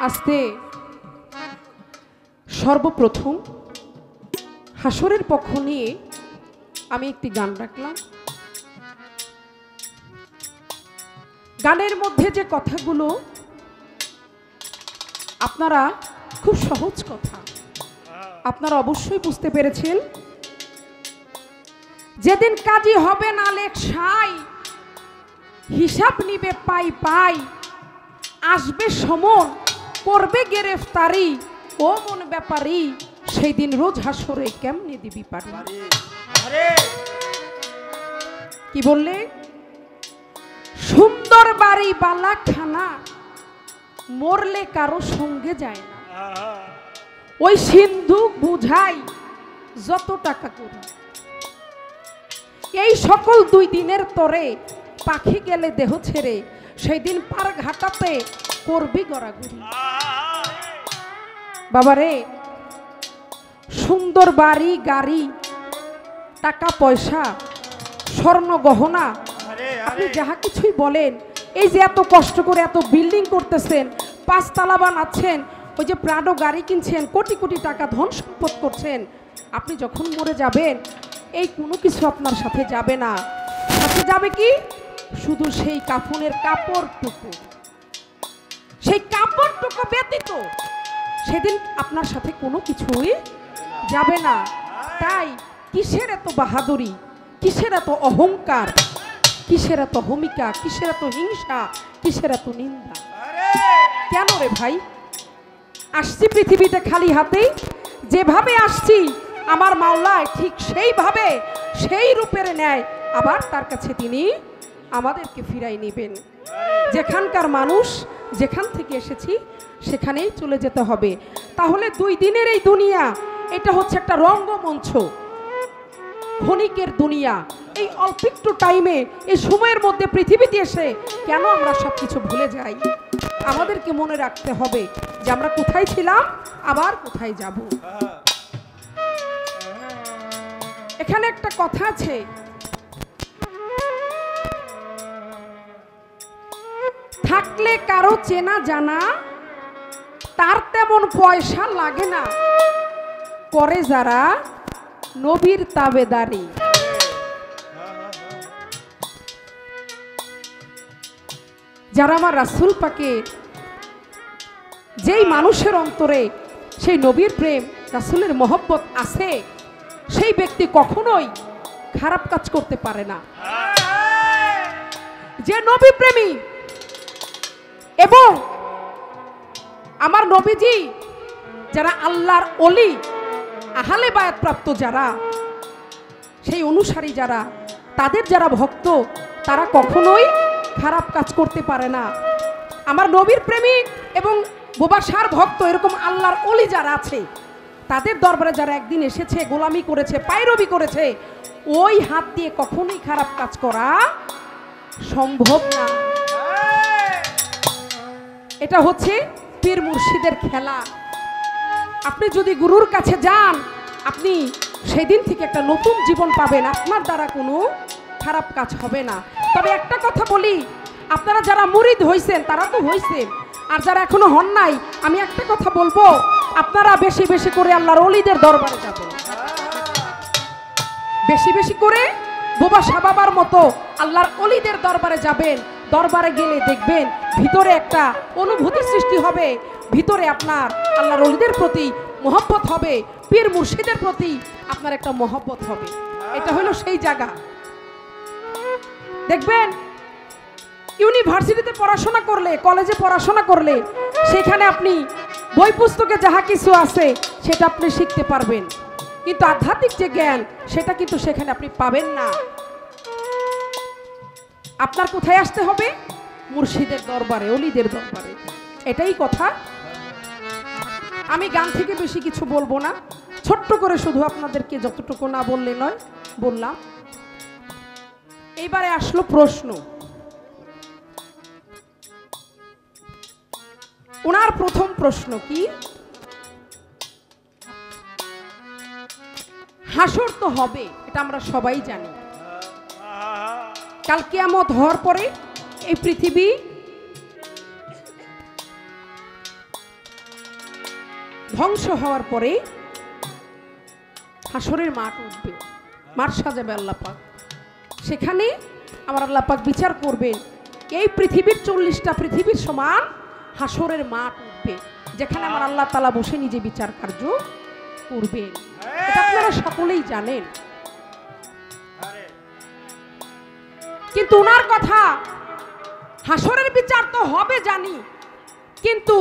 আস্তে সর্বপ্রথম হাসরের পক্ষ নিয়ে আমি একটি গান রাখলাম। গানের মধ্যে যে কথাগুলো আপনারা খুব সহজ কথা আপনারা অবশ্যই বুঝতে পেরেছেন। যেদিন কাজী হবে না লেখ সাই হিসাব নিবে পাই পাই আসবে সমন করবে গ্রেফতারি ও মন ব্যাপারী সেই দিন রোজ হাসরে কেমনে দিবি পারি কি বললে সুন্দর বাড়ি বালা খানা মরলে কারো সঙ্গে যায় না ওই সিন্ধুক বুঝাই যত টাকা করি এই সকল 2 দিনের তরে পাখি গেলে দেহ ছেড়ে সেই দিন পার ঘাটাতে করবি গড়াগড়ি বাবারে সুন্দর বাড়ি গাড়ি টাকা পয়সা স্বর্ণ গহনা আপনি যাহা কিছুই বলেন এই যে এত কষ্ট করে এত বিল্ডিং করতেছেন 5 তলা বানাচ্ছেন ওই যে প্রাডো গাড়ি কিনছেন কোটি কোটি টাকা ধন সম্পদ করছেন আপনি যখন মরে যাবেন এই কোনো কিছু আপনার সাথে যাবে না সাথে যাবে কি শুধু সেই কাফনের কাপড়টুকু সেই কাপড়টুকু ব্যতীত সেদিন আপনার সাথে কোনো কিছুই যাবে না তাই কিসের এত বাহাদুরি কিসের এত অহংকার কিসের এত ভূমিকা কিসের এত হিংসা কিসের এত নিন্দা কেন রে ভাই আসছি পৃথিবীতে খালি হাতেই যেভাবে আসছি আমার মাওলায় ঠিক সেইভাবে সেই রূপের ন্যায় আবার তার কাছে তিনি আমাদেরকে ফিরাই নেবেন যেখানকার মানুষ যেখান থেকে এসেছি সেখানেই চলে যেতে হবে তাহলে 2 দিনের এই দুনিয়া এটা হচ্ছে একটা রঙ্গমঞ্চ ক্ষণিকের দুনিয়া এই অল্প একটু টাইমে এই সময়ের মধ্যে পৃথিবীতে এসে কেন আমরা সবকিছু ভুলে যাই আমাদেরকে মনে রাখতে হবে যে আমরা কোথায় ছিলাম আবার কোথায় যাব এখানে একটা কথা আছে থাকলে কারো চেনা জানা তার তেমন পয়সা লাগে না করে যারা নবীর তাবেদারি যারা আমার রাসূল পাকের যেই মানুষের অন্তরে সেই নবীর প্রেম রাসূলের মহব্বত আছে সেই ব্যক্তি কখনোই খারাপ কাজ করতে পারে না যে নবী প্রেমী এবং আমার নবীজি যারা আল্লাহর ওলি আহলে বায়াত প্রাপ্ত যারা সেই অনুসারী যারা তাদের যারা ভক্ত তারা কখনোই খারাপ কাজ করতে পারে না আমার নবীর প্রেমিক এবং বোবাসার ভক্ত এরকম আল্লাহর ওলি যারা আছে তাদের দরবারে যারা একদিন এসেছে গোলামি করেছে পায়রবি করেছে ওই হাত দিয়ে কখনোই খারাপ কাজ করা সম্ভব না এটা হচ্ছে পীর মুর্শিদের খেলা আপনি যদি গুরুর কাছে যান আপনি সেদিন থেকে একটা নতুন জীবন পাবেন আপনার দ্বারা কোনো খারাপ কাজ হবে না তবে একটা কথা বলি আপনারা যারা মুরিদ হইছেন তারা তো হইছেন আর যারা এখনো হন নাই আমি একটা কথা বলবো আপনারা বেশি বেশি করে আল্লাহর ওলিদের দরবারে যাবেন বেশি বেশি করে বোবা শাহ বাবার মতো আল্লাহর ওলিদের দরবারে যাবেন দরবারে গেলে দেখবেন ভিতরে একটা অনুভূতি সৃষ্টি হবে, ভিতরে আপনার আল্লাহর ওলিদের প্রতি মহব্বত হবে, পীর মুর্শিদের প্রতি আপনার একটা মহব্বত হবে। এটা হলো সেই জায়গা। দেখবেন ইউনিভার্সিটিতে পড়াশোনা করলে, কলেজে পড়াশোনা করলে সেখানে আপনি বই পুস্তকে যাহা কিছু আছে সেটা আপনি শিখতে পারবেন, কিন্তু আধ্যাত্মিক যে জ্ঞান সেটা কিন্তু সেখানে আপনি পাবেন না। আপনার কোথায় আসতে হবে? মুর্শিদের দরবারে, ওলিদের দরবারে। এটাই কথা। আমি গান থেকে বেশি কিছু বলবো না, ছোট্ট করে শুধু আপনাদেরকে যতটুকু না বললে নয় বললাম। এইবারে আসলো প্রশ্ন। ওনার প্রথম প্রশ্ন কি? হাসর তো হবে, এটা আমরা সবাই জানি। কাল কিয়ামত হওয়ার পরে এই পৃথিবী ধ্বংস হওয়ার পরে হাসরের মাঠ উঠবে, মাঠ সাজাবে আল্লাহ পাক। সেখানে আমার আল্লাহ পাক বিচার করবেন। এই পৃথিবীর 40টা পৃথিবীর সমান হাসরের মাঠ উঠবে, যেখানে আমার আল্লাহ তাআলা বসে নিজে বিচার কার্য করবেন। এটা আপনারা সকলেই জানেন। কিন্তু ওনার কথা, হাসরের বিচার তো হবে জানি, কিন্তু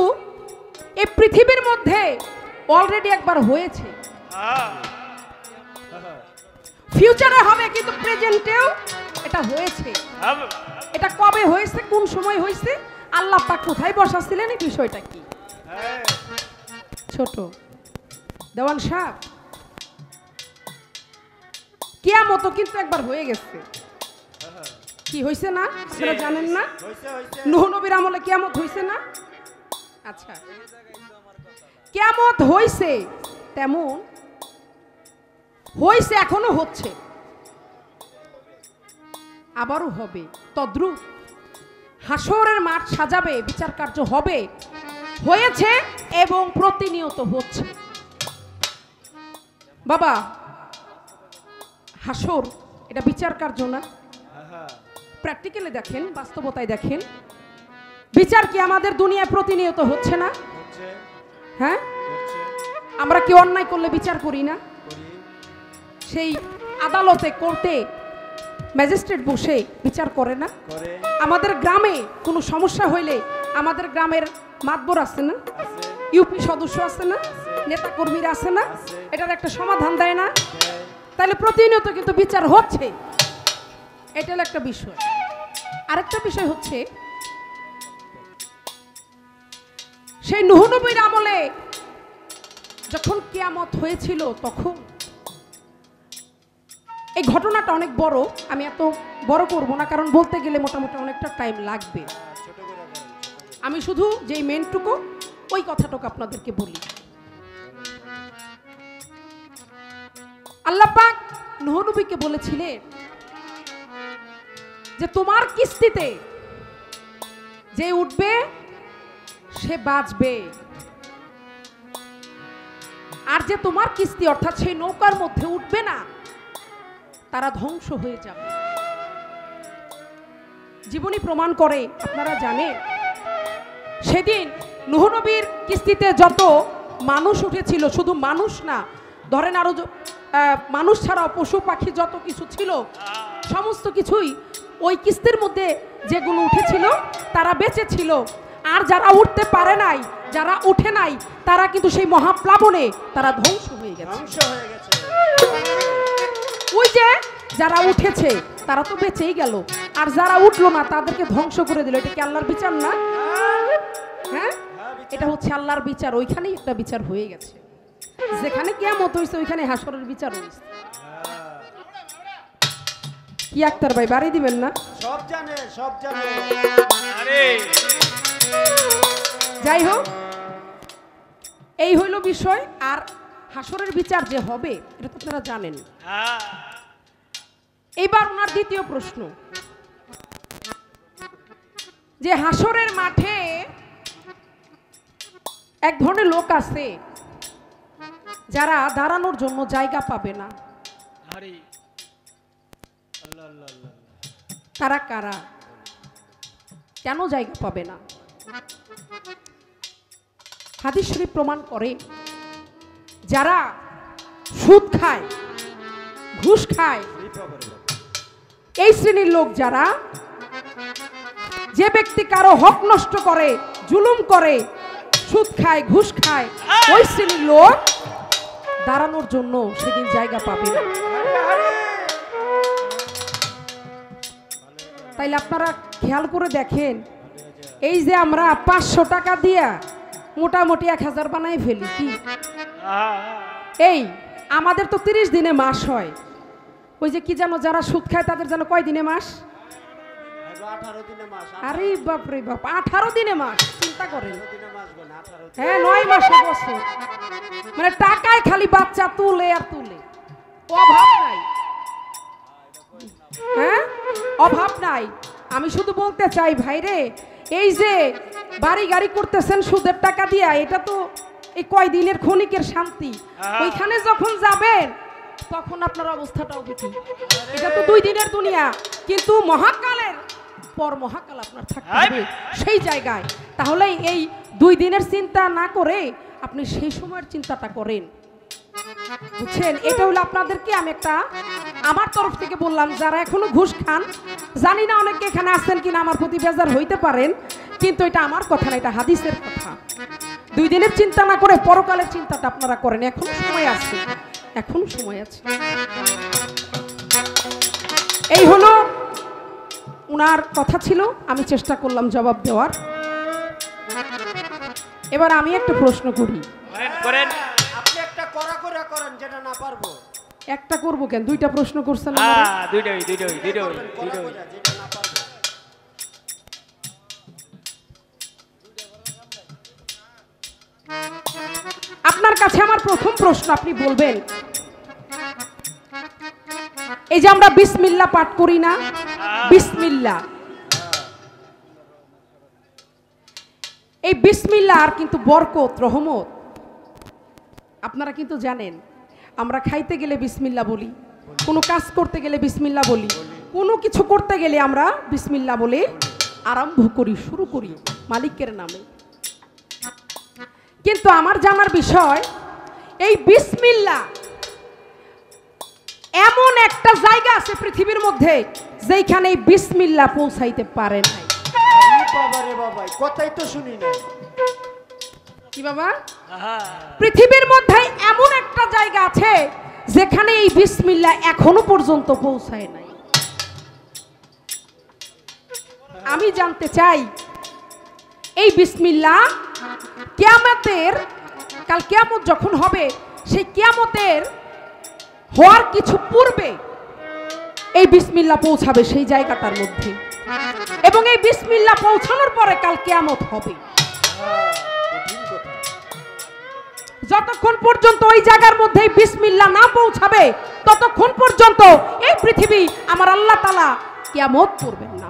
এই পৃথিবীর মধ্যে অলরেডি একবার হয়েছে, ফিউচারে হবে, কিন্তু প্রেজেন্টেও এটা হয়েছে। এটা কবে হয়েছে, কোন সময় হয়েছে, আল্লাহ পাক কোথায় বসাছিলেন, এই বিষয়টা কি? ছোট দেওয়ান সাহেব, কিয়ামত কিন্তু একবার হয়ে গেছে। কি হয়েছে না? আপনারা জানেন না? নূহ নবীর আমলে কিয়ামত হয়েছে না? আচ্ছা, কিয়ামত হয়েছে, তেমন হয়েছে, এখনো হচ্ছে, আবারও হবে। তদ্রূপ হাসরের মাঠ সাজাবে, বিচার কার্য হবে, হয়েছে এবং প্রতিনিয়ত হচ্ছে। বাবা, হাসর এটা বিচার কার্য না? প্র্যাকটিক্যালি দেখেন, বাস্তবতায় দেখেন, বিচার কি আমাদের দুনিয়ায় প্রতিনিয়ত হচ্ছে না? হ্যাঁ, আমরা কি অন্যায় করলে বিচার করি না? সেই আদালতে, কোর্টে ম্যাজিস্ট্রেট বসে বিচার করে না? আমাদের গ্রামে কোনো সমস্যা হইলে আমাদের গ্রামের মাতবর আছে না, ইউপি সদস্য আছে না, নেতা কর্মীরা আছে না, এটার একটা সমাধান দেয় না? তাহলে প্রতিনিয়ত কিন্তু বিচার হচ্ছে। এটা হলো একটা বিষয়। আরেকটা বিষয় হচ্ছে, সেই নূহ নবীর আমলে যখন কিয়ামত হয়েছিল, তখন এই ঘটনাটা অনেক বড়, আমি এত বড় করব না, কারণ বলতে গেলে মোটামুটি অনেকটা টাইম লাগবে। আমি শুধু যেই মেনটুকু, ওই কথাটুকু আপনাদেরকে বলি। আল্লাহ পাক নূহ নবীকে বলেছিলেন যে তোমার কিস্তিতে যে উঠবে সে বাঁচবে, আর যে তোমার কিস্তি অর্থাৎ সেই নৌকার মধ্যে উঠবে না তারা ধ্বংস হয়ে যাবে। জীবনী প্রমাণ করে, আপনারা জানেন, সেদিন নূহ নবীর কিস্তিতে যত মানুষ উঠেছিল, শুধু মানুষ না, ধরেন আরো মানুষ ছাড়াও পশু পাখি যত কিছু ছিল, সমস্ত কিছুই ওই কিস্তির মধ্যে যেগুলো উঠেছিল তারা বেঁচে ছিল। আর যারা উঠতে পারে নাই, যারা উঠে নাই, তারা কিন্তু সেই মহাপ্লাবনে তারা ধ্বংস হয়ে গেছে। ওই যে যারা উঠেছে তারা তো বেঁচেই গেল, আর যারা উঠলো না তাদেরকে ধ্বংস করে দিল। এটা কি আল্লাহর বিচার না? হ্যাঁ, এটা হচ্ছে আল্লাহর বিচার। ওইখানেই একটা বিচার হয়ে গেছে। যেখানে কিয়ামত হয়েছে ওইখানে হাসরের বিচার হয়েছে। কি আক্তার ভাই, বাড়ি দিবেন না? সব জানে, সব জানে। যাই হোক, এই হইল বিষয়। আর হাসরের বিচার যে হবে এটা তো আপনারা জানেন। এইবার ওনার দ্বিতীয় প্রশ্ন, যে হাসরের মাঠে এক ধরনের লোক আছে যারা দাঁড়ানোর জন্য জায়গা পাবে না। তারা কারা? কেন জায়গা পাবে না? হাদিস শরীফ প্রমাণ করে যারা সুদ খায়, ঘুষ খায়, এই শ্রেণীর লোক যারা, যে ব্যক্তি কারো হক নষ্ট করে, জুলুম করে, সুদ খায়, ঘুষ খায়, ওই শ্রেণীর লোক দাঁড়ানোর জন্য সেদিন জায়গা পাবে না। তাইলে আপনারা খেয়াল করে দেখেন, এই যে আমরা 500 টাকা দিয়া মোটামুটি 1000 বানাই ফেলি, কি এই আমাদের তো 30 দিনে মাস হয়। ওই যে কি জানো, যারা সুদ খায় তাদের যেন কয় দিনে মাস? 18 দিনে মাস। আরে বাপরে বাপ, 18 দিনে মাস, চিন্তা করেন। হ্যাঁ, 9 মাসে বছর, মানে টাকায় খালি বাচ্চা তুলে আর তুলে, অভাব নাই। হ্যাঁ, অভাব নাই। আমি শুধু বলতে চাই ভাইরে, এই যে বাড়ি গাড়ি করতেছেন সুদের টাকা দিয়া, এটা তো এই কয়দিনের ক্ষণিকের শান্তি। ওইখানে যখন যাবেন তখন আপনার অবস্থাটা হবে কি? এটা তো 2 দিনের দুনিয়া, কিন্তু মহাকালের পর মহাকাল আপনার থাকতে হবে সেই জায়গায়। তাহলে এই 2 দিনের চিন্তা না করে আপনি সেই সময়ের চিন্তাটা করেন, বুঝছেন? এটা হলো আপনাদেরকে আমি একটা আমার তরফ থেকে বললাম। যারা এখনো ঘুষ খান, জানি না অনেকে এখানে আসছেন কিনা, আমার প্রতি বেজার হইতে পারেন, কিন্তু এটা আমার কথা না, এটা হাদিসের কথা। 2 দিনের চিন্তা না করে পরকালের চিন্তাটা আপনারা করেন, এখনো সময় আছে, এখনো সময় আছে। এই হলো উনার কথা ছিল, আমি চেষ্টা করলাম জবাব দেওয়ার। এবার আমি একটা প্রশ্ন করি। করেন, আপনি একটা করা করে করেন, যেটা না পারবো। একটা করব কেন? 2টা প্রশ্ন করছেন না? দুইটাই। আপনার কাছে আমার প্রথম প্রশ্ন, আপনি বলবেন, এই যে আমরা বিসমিল্লাহ পাঠ করি না, বিসমিল্লাহ, এই বিসমিল্লাহর কিন্তু বরকত, রহমত আপনারা কিন্তু জানেন। আমরা খাইতে গেলে বিসমিল্লাহ বলি, কোনো কাজ করতে গেলে বিসমিল্লাহ বলি, কোনো কিছু করতে গেলে আমরা বিসমিল্লাহ বলে আরম্ভ করি, শুরু করি মালিকের নামে। কিন্তু আমার জানার বিষয়, এই বিসমিল্লাহ এমন একটা জায়গা আছে পৃথিবীর মধ্যে যেখানে এই বিসমিল্লাহ পৌঁছাইতে পারে নাই। বাবারে বাবা, কথাই তো শুনি না। কি বাবা? পৃথিবীর মধ্যে এমন একটা জায়গা আছে যেখানে এই বিসমিল্লাহ এখনো পর্যন্ত পৌঁছায় নাই। আমি জানতে চাই, এই বিসমিল্লাহ কিয়ামতের, কাল কিয়ামত যখন হবে, সেই কিয়ামতের হওয়ার কিছু পূর্বে এই বিসমিল্লাহ পৌঁছাবে সেই জায়গাটার মধ্যে, এবং এই বিসমিল্লাহ পৌঁছানোর পরে কাল কিয়ামত হবে। যতক্ষণ পর্যন্ত ওই জায়গার মধ্যে বিসমিল্লাহ না পৌঁছাবে, ততক্ষণ পর্যন্ত এই পৃথিবী আমার আল্লাহ তাআলা কিয়ামত করবেন না।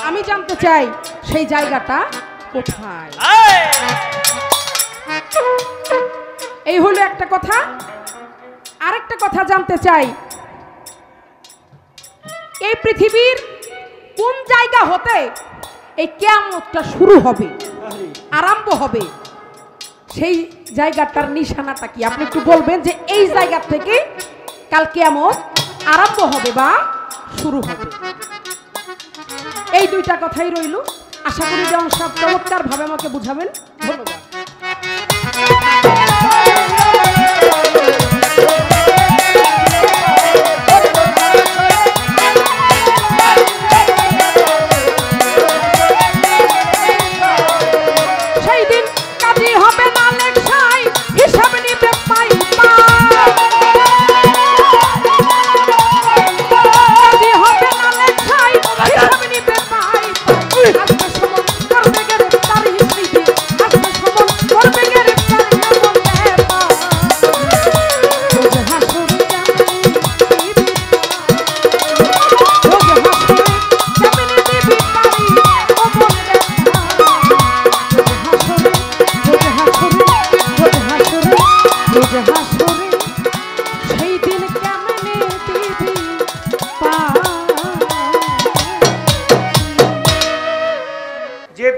আমি জানতে চাই সেই জায়গাটা কোথায়। এই হলো একটা কথা। আরেকটা কথা জানতে চাই, এই পৃথিবীর কোন জায়গা হতে এই কিয়ামতটা শুরু হবে, আরম্ভ হবে, সেই জায়গাটার নিশানাটা কি? আপনি একটু বলবেন যে এই জায়গা থেকে কাল কিয়ামত আরম্ভ হবে বা শুরু হবে। এই 2টা কথাই রইল। আশা করি যে সব চমৎকার ভাবে আমাকে বুঝাবেন। ধন্যবাদ।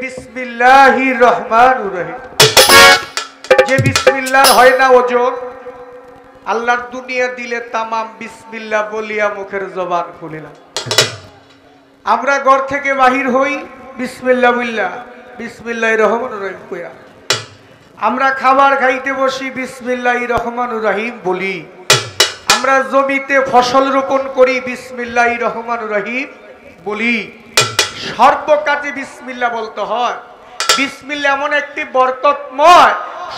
বিসমিল্লাহির রহমানির রহিম, যে বিসমিল্লাহর হয় না ওজন, আল্লাহর দুনিয়া দিলে তামাম বিসমিল্লাহ বলিয়া মুখের জবান খুলিলাম। আমরা ঘর থেকে বাহির হই বিসমিল্লাহ বললা, বিসমিল্লাহির রহমানির রহিম কইয়া। আমরা খাবার খাইতে বসি বিসমিল্লাহির রহমানির রহিম বলি। আমরা জমিতে ফসল রোপণ করি বিসমিল্লাহির রহমানির রহিম বলি। সর্ব কাজে বিসমিল্লাহ বলতে হয়। বিসমিল্লাহ এমন একটি বরকতময়,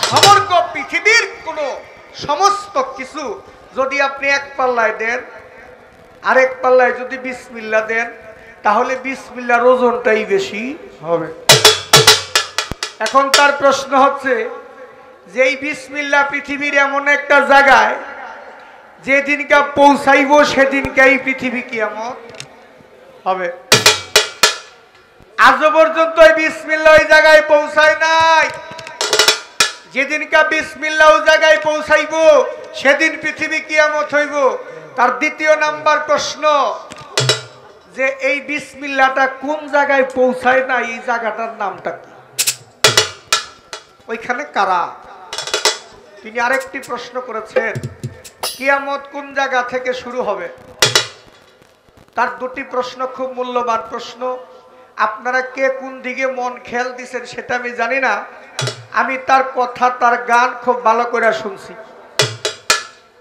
সমগ্র পৃথিবীর কোন সমস্ত কিছু যদি আপনি এক পাল্লায় দেন, আরেক পাল্লায় যদি বিসমিল্লাহ দেন, তাহলে বিসমিল্লাহর ওজনটাই বেশি হবে। এখন তার প্রশ্ন হচ্ছে যে এই বিসমিল্লাহ পৃথিবীর এমন একটা জায়গায় যেদিনকা পৌঁছাইব সেদিনকে এই পৃথিবী কিয়ামত হবে। আজ পর্যন্ত এই বিসমিল্লাহ ওই জায়গায় পৌঁছায় নাই। যেদিনকা বিসমিল্লাহ ওই জায়গায় পৌঁছাইব সেদিন পৃথিবী কিয়ামত হইব। তার দ্বিতীয় নাম্বার প্রশ্ন যে এই বিসমিল্লাহটা কোন জায়গায় পৌঁছায় না, এই জায়গাটার নামটা কি, ওইখানে কারা? তিনি আরেকটি প্রশ্ন করেছেন, কিয়ামত কোন জায়গা থেকে শুরু হবে? তার দুটি প্রশ্ন খুব মূল্যবান প্রশ্ন। আপনারা কে কোন দিকে মন খেয়াল দিচ্ছেন সেটা আমি জানি না। আমি তার কথা, তার গান খুব ভালো করে শুনছি।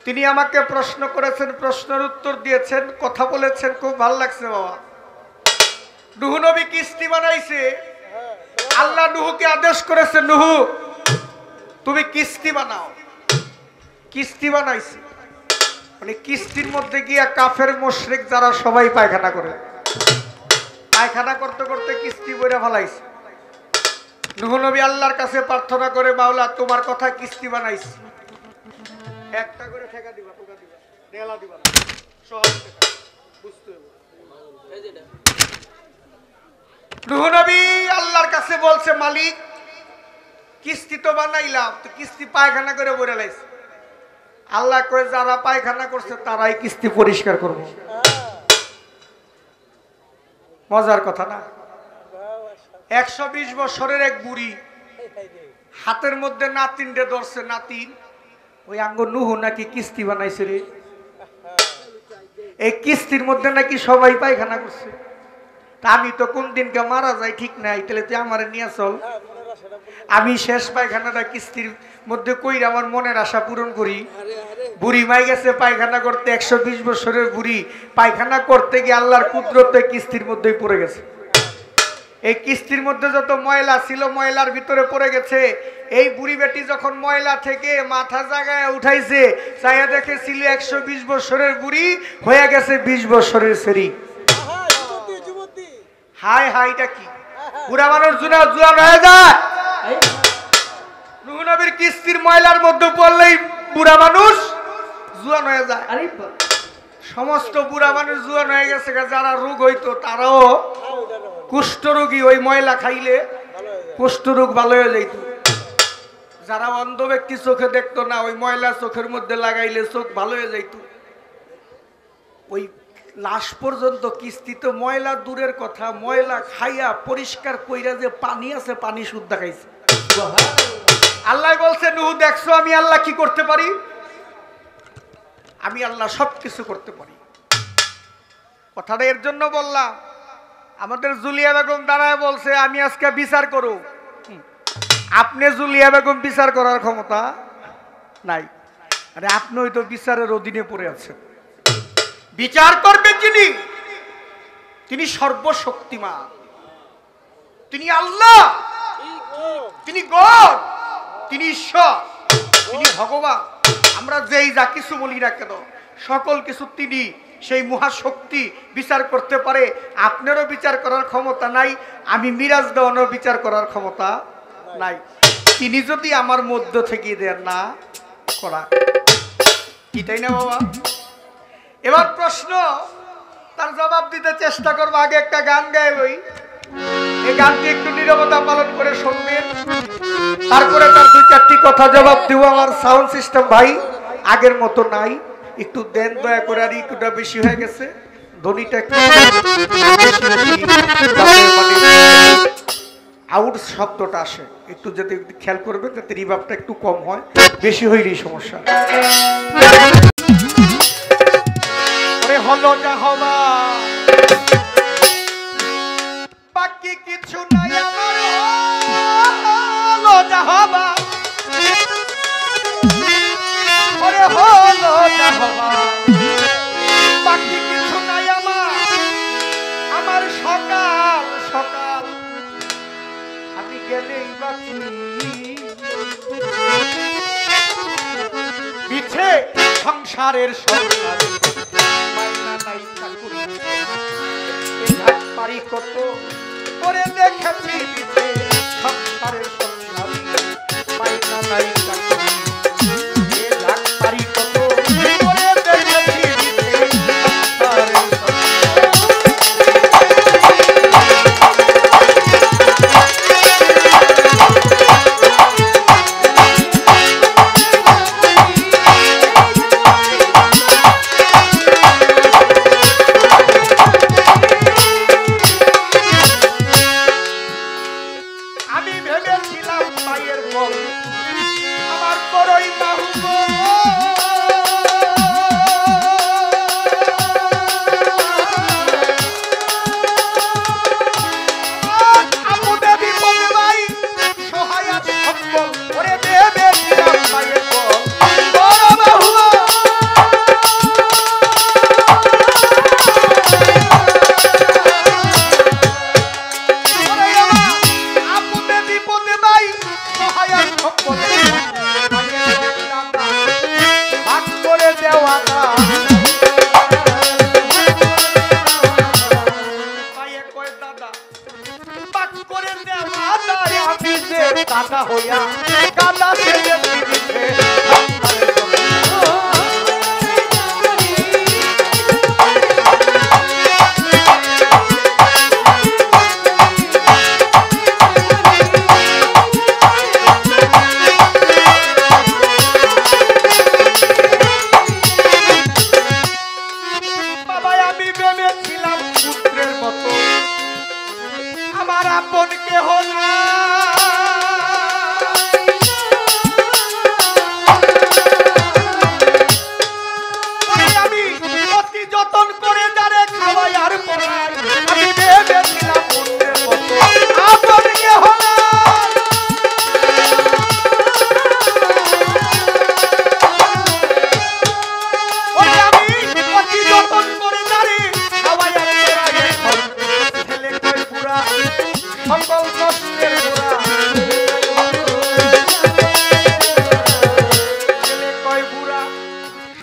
তিনি আমাকে প্রশ্ন করেছেন, প্রশ্নের উত্তর দিয়েছেন, কথা বলেছেন, খুব ভালো লাগছে বাবা। নুহু নবী কিস্তি বানাইছে, আল্লাহ নুহুকে আদেশ করেছে, নুহু তুমি কিস্তি বানাও। কিস্তি বানাইছে, মানে কিস্তির মধ্যে গিয়া কাফের মুশরিক যারা সবাই পায়খানা করে, পায়খানা করতে করতে কিস্তি বইরা ফেলাইছে। নুহু নবী আল্লাহর কাছে প্রার্থনা করে, মাওলা তোমার কথা কিস্তি বানাইছে, একটা করে ঠেকা দিবা, টোকা দিবা, ডেলা দিবা না, সহজ টাকা বুঝতে হবে। নুহু নবী আল্লাহর কাছে বলছে, মালিক কিস্তি তো বানাইলাম, তো কিস্তি পায়খানা করে বইরা লাইছে। আল্লাহ কয়ে যারা পায়খানা করছে তারাই কিস্তি পরিষ্কার করবো। মজার কথা না? 120 বছরের এক বুড়ি হাতের মধ্যে নাতিনরে ধরছে, নাতিন ওই আঙ্গ নুহু নাকি কিস্তি বানাইছে রে, এই কিস্তির মধ্যে নাকি সবাই পায়খানা করছে। তা আমি তো কোন দিনকে মারা যাই ঠিক নাই, তাহলে তুই আমার নিয়ে চল, আমি শেষ পায়খানাটা কিস্তির মধ্যে কইরা আমার মনের আশা পূরণ করি। বুড়ি মাই গেছে পায়খানা করতে, 120 বছরের বুড়ি পায়খানা করতে গিয়ে আল্লাহর কুদরতে কিস্তির মধ্যেই পড়ে গেছে। এই কিস্তির মধ্যে যত ময়লা ছিল ময়লার ভিতরে পড়ে গেছে। এই বুড়ি বেটি যখন ময়লা থেকে মাথা জাগায় উঠাইছে, চাইয়া দেখে ছিল 120 বছরের বুড়ি, হয়ে গেছে 20 বছরের সেরি। হাই হাইটা কি বুড়া মানুষ জুয়ান হয়ে যায়? নুহু নবীর কিস্তির ময়লার মধ্যে পড়লেই বুড়া মানুষ জুয়ান হয়ে যায়। সমস্ত বুড়া মানুষ জুয়ান হয়ে গেছে। যারা রোগ হইতো তারাও কুষ্ঠরোগী, ওই ময়লা খাইলে কুষ্ঠরোগ ভালো হয়ে যাইত। যারা অন্ধ ব্যক্তি চোখে দেখতো না, ওই ময়লা চোখের মধ্যে লাগাইলে চোখ ভালো হয়ে যাইত। ওই লাশ পর্যন্ত কিস্তিতে ময়লা দূরের কথা, ময়লা খাইয়া পরিষ্কার কইরা যে পানি আছে পানি শুদ্ধ খাইছে। আল্লাহ বলছে, নুহু দেখছো আমি আল্লাহ কি করতে পারি? আমি আল্লাহ সবকিছু করতে পারি। কথাটা এর জন্য বললাম, আমাদের জুলিয়া বেগম দাঁড়ায় বলছে আমি আজকে বিচার করব। আপনি জুলিয়া বেগম বিচার করার ক্ষমতা নাই। আরে আপনি হয়তো বিচারের অধীনে পড়ে আছেন। বিচার করবেন যিনি, তিনি সর্বশক্তিমান, তিনি আল্লাহ, তিনি গড, তিনি ঈশ্বর, তিনি ভগবান। আমরা যেই যা কিছু বলি না কেন, সকল কিছু তিনি, সেই মহাশক্তি বিচার করতে পারে। আপনারও বিচার করার ক্ষমতা নাই, আমি মিরাজ দেওয়ানোর বিচার করার ক্ষমতা নাই। তিনি যদি আমার মধ্য থেকে দেন না করা, কি তাই না বাবা? এবার প্রশ্ন, তার জবাব দিতে চেষ্টা করবো। আগে একটা গান গায়ে লই, এই গানটি একটু নীরবতা পালন করে শুনবেন, তারপরে তার 2-4টি কথা জবাব দিব। আমার সাউন্ড সিস্টেম ভাই আগের মতো নাই, একটু দেন দয়া করে, আর একটুটা বেশি হয়ে গেছে ধ্বনিটা। আউট শব্দটা আসে, একটু যাতে খেয়াল করবেন যাতে রিভাবটা একটু কম হয়, বেশি হইলেই সমস্যা। হলো যা হবা বাকি কিছু নাই আমার, হলো যা হবা ওরে হলো যা হবা বাকি কিছু নাই আমার, আমার সকাল সকাল আমি গেলেই বাঁচি পিছে সংসারের সংসার মাইনা নাই চাকুরি পারি কত করে দেখেছি পিছে সংসারের সংসার মাইনা নাই চাকুরি পারি কত করে দেখেছি কাটা হইয়া কাটা ছেড়ে বাবা আমি ভেবেছিলাম পুত্রের মতো আমার আপন কেহ না, যতন করে যারে খাওয়াই আর পড়াই আমি ভেবেছিলাম পুত্রের মতো আপন কেহ না, আমি অতি যতন করে যারে খাওয়াই আর পড়াই ছেলে কই পুরা সকল কষ্টের পুরা ছেলে কই পুরা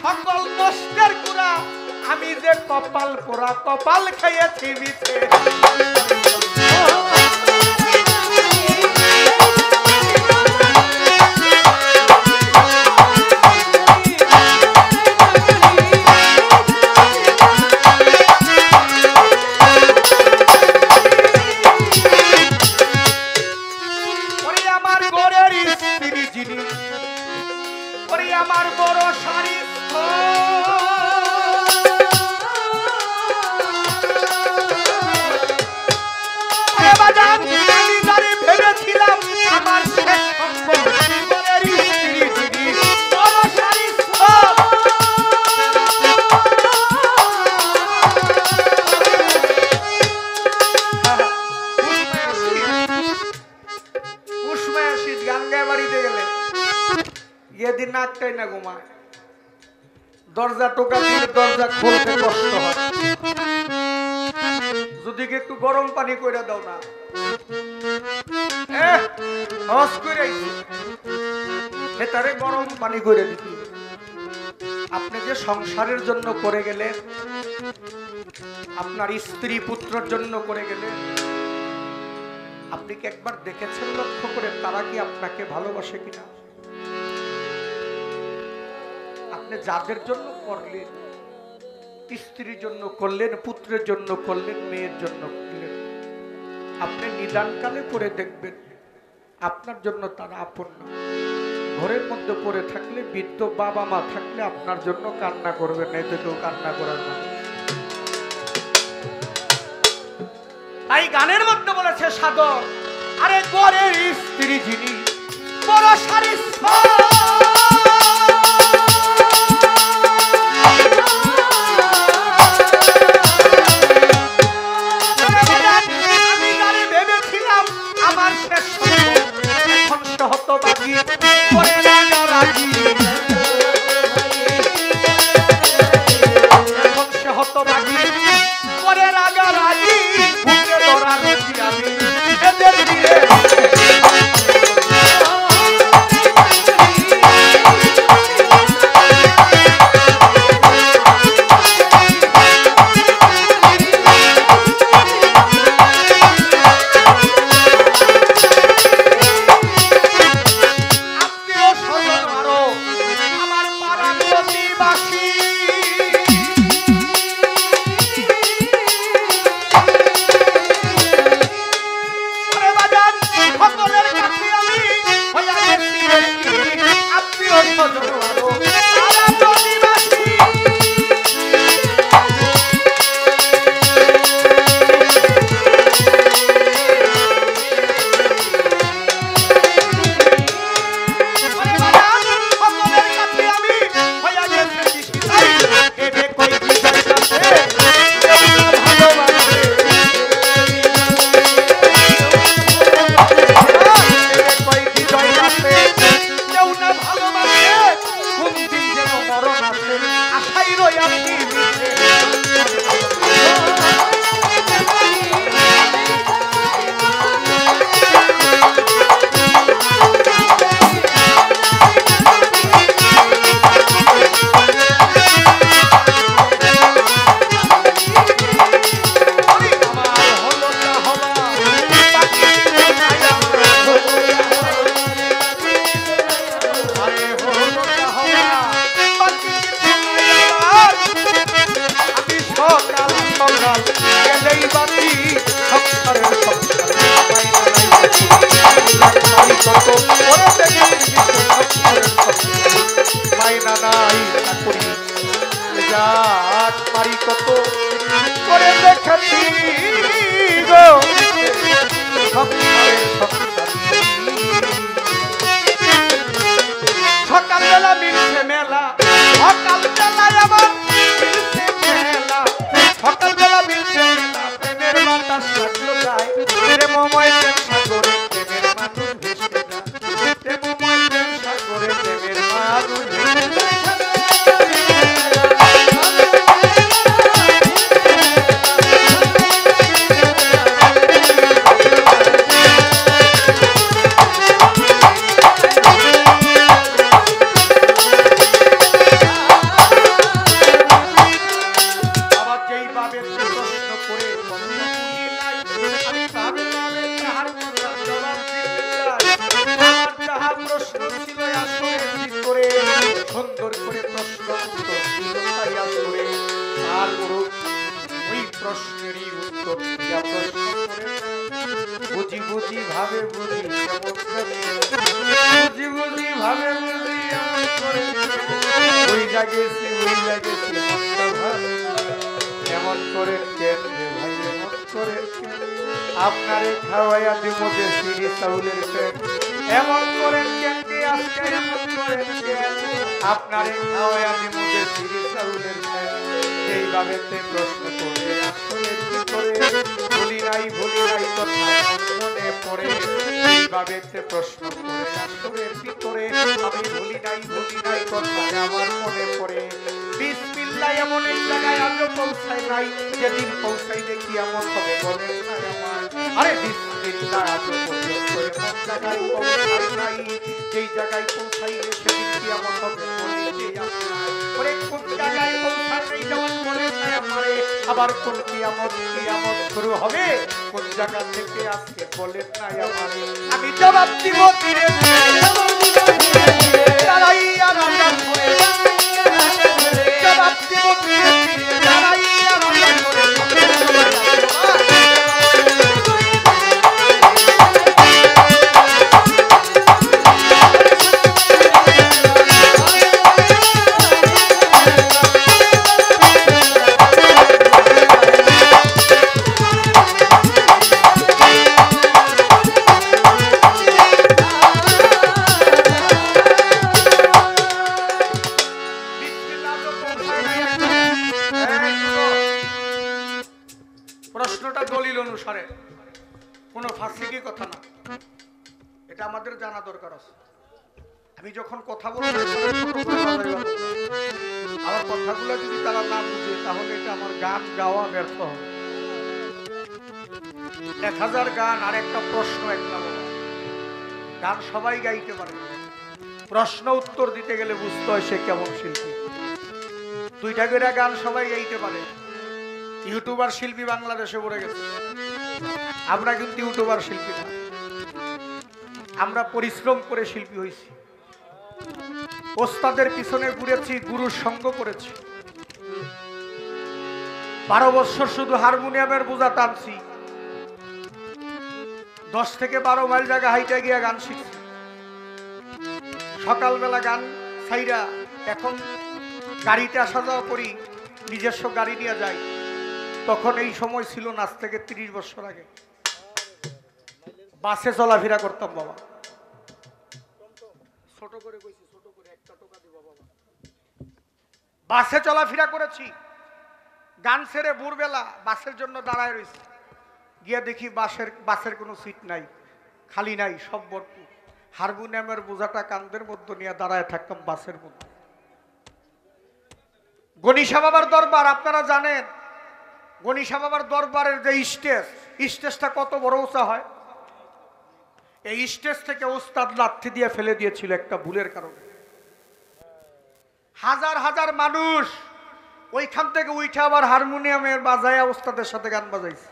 সকল কষ্টের পুরা আমি যে কপাল পোড়া কপাল খাইয়াছি বিছে ওরে আমার গোরের স্ত্রী যিনি, ওরে আমার বড় শাড়ি আমি যারে ভেবেছিলাম আমার শেষ সম্পদ গোরের স্ত্রী যিনি বড় শাড়ি বাড়িতে গেলে এদিন নাচটাই না ঘুমায়, দরজা টোকা দিলে দরজা খুলতে কষ্ট হয়, যদি একটু গরম পানি করে দাও না এটারে গরম পানি করে দিতে। আপনি যে সংসারের জন্য করে গেলেন, আপনার স্ত্রী পুত্রের জন্য করে গেলেন, আপনি কি একবার দেখেছেন লক্ষ্য করে তারা কি আপনাকে ভালোবাসে কিনা? আপনি যাদের জন্য করলেন, স্ত্রীর জন্য করলেন, পুত্রের জন্য করলেন, মেয়ের জন্য করলেন, আপনি নিদানকালে করে দেখবেন আপনার জন্য তারা আপন না। ঘরের মধ্যে পড়ে থাকলে, বৃদ্ধ বাবা মা থাকলে আপনার জন্য কান্না করবেন, এই তো কেউ কান্না করার না। তাই গানের মধ্যে বলেছে সাধক আরে ঘরের স্ত্রী যিনি বড় সারিস্মা, আমি যারে ভেবেছিলাম আমার শেষ এখন সে হতবাগী করে রাগারাগি, এখন সে হতবাগী করে রাগারাগি, বুকে ধরা রুচি আমি এদের দিয়ে মাইনা নাই করি যাক পারি কত করে দেখছি গো সকালবেলা মিলছে মেলা, সকালবেলায় আবার মিলছে মেলা, সকালবেলা মিলছে মেলা, প্রেমের বাতাস লাগলো গায়ে, প্রেমময় প্রেম সাগরে প্রেমের মানুষ ভেসে যায়, প্রেমময় প্রেম সাগরে প্রেমের মানুষ ভেসে যায়। সুন্দর করে প্রশ্ন উত্তর দিল তাই আসলে আর ওই প্রশ্নেরই উত্তর দিয়া প্রশ্ন করে বুঝি বুঝি ভাবে বুঝি বুঝি বুঝি ভাবে বুঝি এমন করে ওই জাগেছি এমন করে কেন রে ভাই এমন করে আপনারে খাওয়াইয়া দিব যে সিঁড়ি চাউলের পেট এমন করেন কেন আজকে এমন করেন কেন আপনারে খাওয়াইয়া দিব যে সিঁড়ি চাউলের পেট এইভাবে প্রশ্ন করে আসলে কি করে ভুলি নাই কথা মনে পড়ে এইভাবে প্রশ্ন করে আসলে কি করে আমি ভুলি নাই কথা আমার মনে পড়ে বিসমিল্লাহ এমন এক জায়গায় আজও পৌঁছাই নাই যেদিন পৌঁছাই দেখি এমন হবে বলেন না আমার আরে বিসমিল্লাহ আজও পর্যন্ত এমন জায়গায় পৌঁছাই নাই যেই জায়গায় পৌঁছাইলে সেদিন কি এমন হবে বলে যে আপনার ওরে কোন জায়গায় পৌঁছাই নাই যেমন বলেন না আমারে আবার কোন কিয়ামত শুরু হবে কোন জায়গা থেকে আজকে বলেন না আমারে আমি জবাব দিব ধীরে দাঁড়াইয়া রান্নার করে জবাব দিব ধীরে দাঁড়াইয়া রান্নার করে কোনো ফাঁসিকি কথা না, এটা আমাদের জানা দরকার আছে। আমি যখন কথা বলবো আমার কথাগুলো যদি তারা না বুঝে তাহলে এটা আমার গান গাওয়া ব্যর্থ হবে। 1000 গান আর একটা প্রশ্ন একটা বলা। গান সবাই গাইতে পারে, প্রশ্ন উত্তর দিতে গেলে বুঝতে হয় সে কেমন শিল্পী। 2টা করে গান সবাই গাইতে পারে। ইউটিউবার শিল্পী বাংলাদেশে পড়ে গেছে, আমরা কিন্তু ইউটিউবার শিল্পী না, আমরা পরিশ্রম করে শিল্পী হয়েছি। ওস্তাদের পিছনে ঘুরেছি, গুরুর সঙ্গ করেছি। 12 বছর শুধু হারমোনিয়ামের বোঝা টানছি, 10 থেকে 12 মাইল জায়গা হাইটে গিয়া গান শিখছি। সকালবেলা গান ছাইরা এখন গাড়িতে আসা যাওয়া করি, নিজস্ব গাড়ি নিয়ে যাই। তখন এই সময় ছিল না, আজ থেকে 30 বছর আগে বাসে চলাফেরা করতাম বাবা। ছোট করে কইছি, ছোট করে একটা টোকা দিব বাবা। বাসে চলাফেরা করেছি, গান ছেড়ে ভোরবেলা বাসের জন্য দাঁড়ায় রয়েছি, গিয়া দেখি বাসের কোনো সিট নাই, খালি নাই, সব ভরপুর। হারমোনিয়ামের বোঝাটা কান্দের মধ্যে নিয়ে দাঁড়ায় থাকতাম বাসের মধ্যে। গণিশা বাবার দরবার আপনারা জানেন, গণিশা বাবার দরবারের যে স্টেজটা কত বড় উঁচা হয়। এই স্টেজ থেকে ওস্তাদ লাথি দিয়ে ফেলে দিয়েছিল একটা ভুলের কারণে। হাজার হাজার মানুষ ওইখান থেকে উঠে আবার হারমোনিয়ামের বাজায় ওস্তাদের সাথে গান বাজাইছে,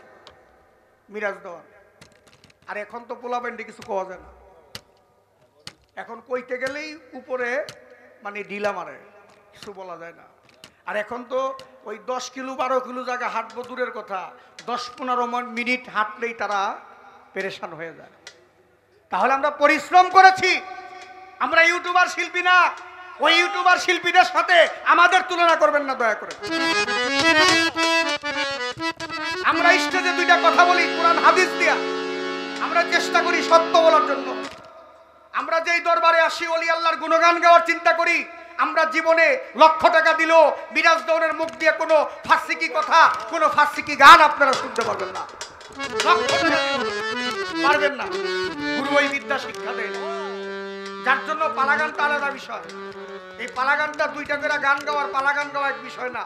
মিরাজ দেওয়ান। আর এখন তো পোলা ব্যান্ডে কিছু পাওয়া যায় না, এখন কইতে গেলেই উপরে মানে ঢিলা মারে, কিছু বলা যায় না। আর এখন তো ওই 10 কিলো 12 কিলো জায়গা হাঁটবো দূরের কথা, 10-15 মিনিট হাঁটলেই তারা পেরেশান হয়ে যায়। তাহলে আমরা পরিশ্রম করেছি, আমরা ইউটিউবার শিল্পী না। ওই ইউটিউবার শিল্পীদের সাথে আমাদের তুলনা করবেন না দয়া করে। আমরা স্টেজে 2টা কথা বলি কোরআন হাদিস দিয়া, আমরা চেষ্টা করি সত্য বলার জন্য। আমরা যেই দরবারে আসি ওলি আল্লাহর গুণগান গাওয়ার চিন্তা করি। আমরা জীবনে লক্ষ টাকা দিল মিরাজ দৌড়ের মুখ দিয়ে কোনো ফাঁসিকি কথা, কোনো ফাঁসিকি গান আপনারা শুনতে পারবেন না, পারবেন না। গুরু ওই বিদ্যা শিক্ষা দেয়, যার জন্য পালাগানটা আলাদা বিষয়। এই পালাগানটা 2টা করে গান গাওয়ার, পালাগান গাওয়া এক বিষয় না।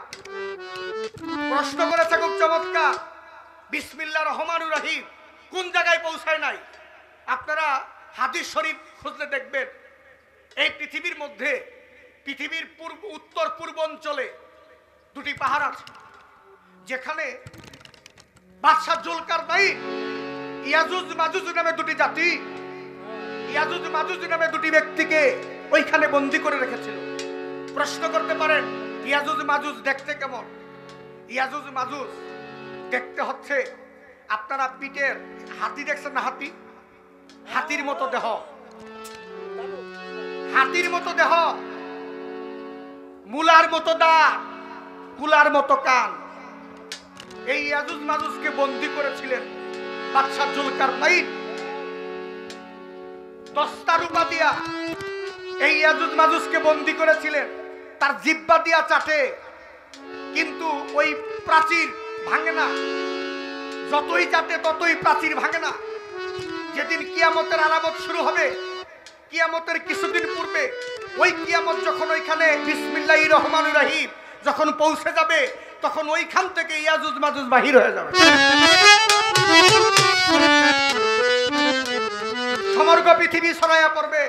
প্রশ্ন করেছে খুব চমৎকার, বিসমিল্লাহির রহমানির রহিম কোন জায়গায় পৌঁছায় নাই। আপনারা হাদিস শরীফ খুঁজলে দেখবেন এই পৃথিবীর মধ্যে, পৃথিবীর উত্তর পূর্বাঞ্চলে 2টি পাহাড় আছে, যেখানে বাদশাহ জুলকারনাইন ইয়াজুজ মাজুজ নামে 2টি জাতি, ইয়াজুজ মাজুজ নামে 2টি ব্যক্তিকে ওইখানে বন্দী করে রেখেছিল। প্রশ্ন করতে পারেন ইয়াজুজ মাজুজ দেখতে কেমন? ইয়াজুজ মাজুজ দেখতে হচ্ছে, আপনারা পিঠের হাতি দেখছেন না, হাতি, হাতির মতো দেহ, হাতির মতো দেহ, মুলার মতো দাঁত, কুলার মতো কান। এই ইয়াজুজ মাজুজকে বন্দী করেছিলেন বাদশাহ জুলকারনাইন। 10টা রূপা দিয়া এই ইয়াজুজ মাজুজকে বন্দী করেছিলেন, তার জিহ্বা দিয়া চাটে, কিন্তু ওই প্রাচীর ভাঙে না, যতই চাটে ততই প্রাচীর ভাঙে না। যেদিন কিয়ামতের আলামত শুরু হবে, কিয়ামতের কিছুদিন পূর্বে, ওই কিয়ামত যখন ওইখানে বিসমিল্লাহির রহমানির রহিম যখন পৌঁছে যাবে, তখন ওইখান থেকে ইয়াজুজ মাজুজ বাহির হয়ে যাবে। সমগ্র পৃথিবী ছড়াইয়া পড়বে,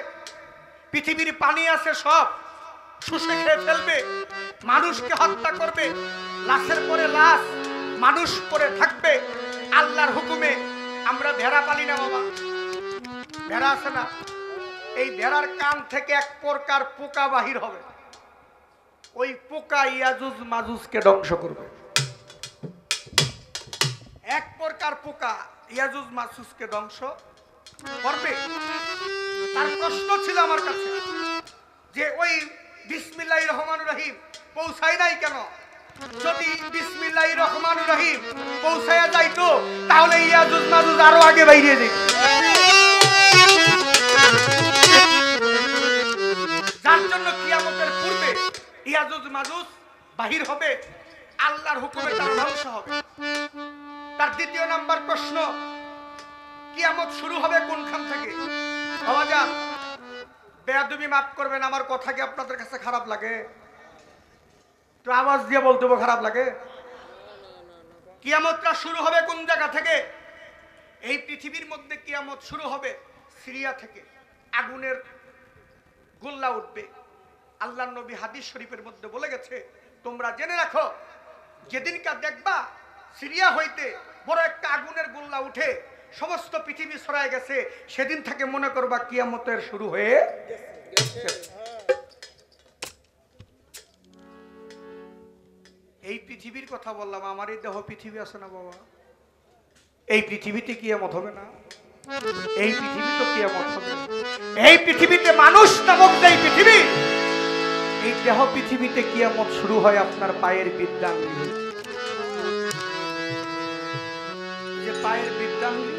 পৃথিবীর পানি আছে সব শুষে খেয়ে ফেলবে, মানুষকে হত্যা করবে, লাশের পরে লাশ, মানুষ পরে থাকবে। আল্লাহর হুকুমে আমরা ভেড়া পালি না বাবা, ভেড়া আছে না, এই ভেড়ার কান থেকে এক প্রকার পোকা বাহির হবে, ওই পোকা ইয়াজুজ মাজুজকে ধ্বংস করবে। এক প্রকার পোকা ইয়াজুজ মাজুজকে ধ্বংস করবে। তার প্রশ্ন ছিল আমার কাছে যে ওই বিসমিল্লাহির রহমানির রহিম পৌঁছায় নাই কেন? যদি বিসমিল্লাহির রহমানির রহিম পৌঁছায়া যাইতো তাহলে ইয়াজুজ মাজুজ আরো আগে বাইরে যেত। যার জন্য কিয়ামতের পূর্বে ইয়াজুজ মাজুজ বাহির হবে, আল্লাহর হুকুমে তার ধ্বংস হবে। তার দ্বিতীয় নাম্বার প্রশ্ন, কিয়ামত শুরু হবে কোনখান থেকে? বাবাজান বেয়াদবি মাফ করবেন, আমার কথা কি আপনাদের কাছে খারাপ লাগে? তো আওয়াজ দিয়ে বলতে হবে খারাপ লাগে? কিয়ামতটা শুরু হবে কোন জায়গা থেকে? এই পৃথিবীর মধ্যে কিয়ামত শুরু হবে সিরিয়া থেকে। আগুনের গোল্লা উঠবে। আল্লাহর নবী হাদিস শরীফের মধ্যে বলে গেছে, তোমরা জেনে রাখো যেদিনকার দেখবা সিরিয়া হইতে বড় একটা আগুনের গোল্লা উঠে সমস্ত পৃথিবী ছড়ায় গেছে, সেদিন থেকে মনে করবা কিয়ামতের শুরু হয়ে গেছে। এই পৃথিবীর কথা বললাম, আমার এই দেহ পৃথিবী আছে না বাবা? এই পৃথিবীতে কিয়ামত হবে না? এই পৃথিবী তো কিয়ামত হবে। এই পৃথিবীতে মানুষ নামক যে পৃথিবী, এই দেহ পৃথিবীতে কিয়ামত শুরু হয় আপনার পায়ের বৃদ্ধাঙ্গুলি। যে পায়ের বৃদ্ধাঙ্গুলি,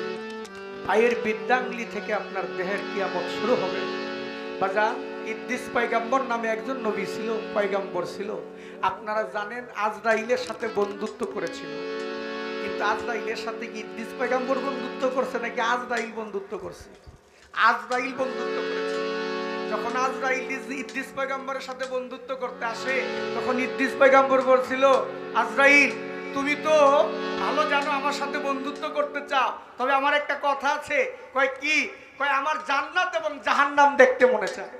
পায়ের বৃদ্ধাঙ্গুলি থেকে আপনার দেহের কিয়ামত শুরু হবে। বাজা ইদ্রিস পয়গম্বর নামে একজন নবী ছিল, পয়গম্বর ছিল। আপনারা জানেন আজরাইলের সাথে বন্ধুত্ব করেছিল, কিন্তু আজরাইলের সাথে কি ইদ্রিস পয়গম্বর বন্ধুত্ব করছে নাকি আজরাইল বন্ধুত্ব করছে? আজরাইল বন্ধুত্ব করেছে। যখন আজরাইল ইদ্রিস পয়গম্বরের সাথে বন্ধুত্ব করতে আসে, তখন ইদ্রিস পয়গম্বর বলছিল, আজরাইল তুমি তো ভালো জানো আমার সাথে বন্ধুত্ব করতে চাও, তবে আমার একটা কথা আছে। কয় কি? কয় আমার জান্নাত এবং জাহান্নাম দেখতে মনে চায়।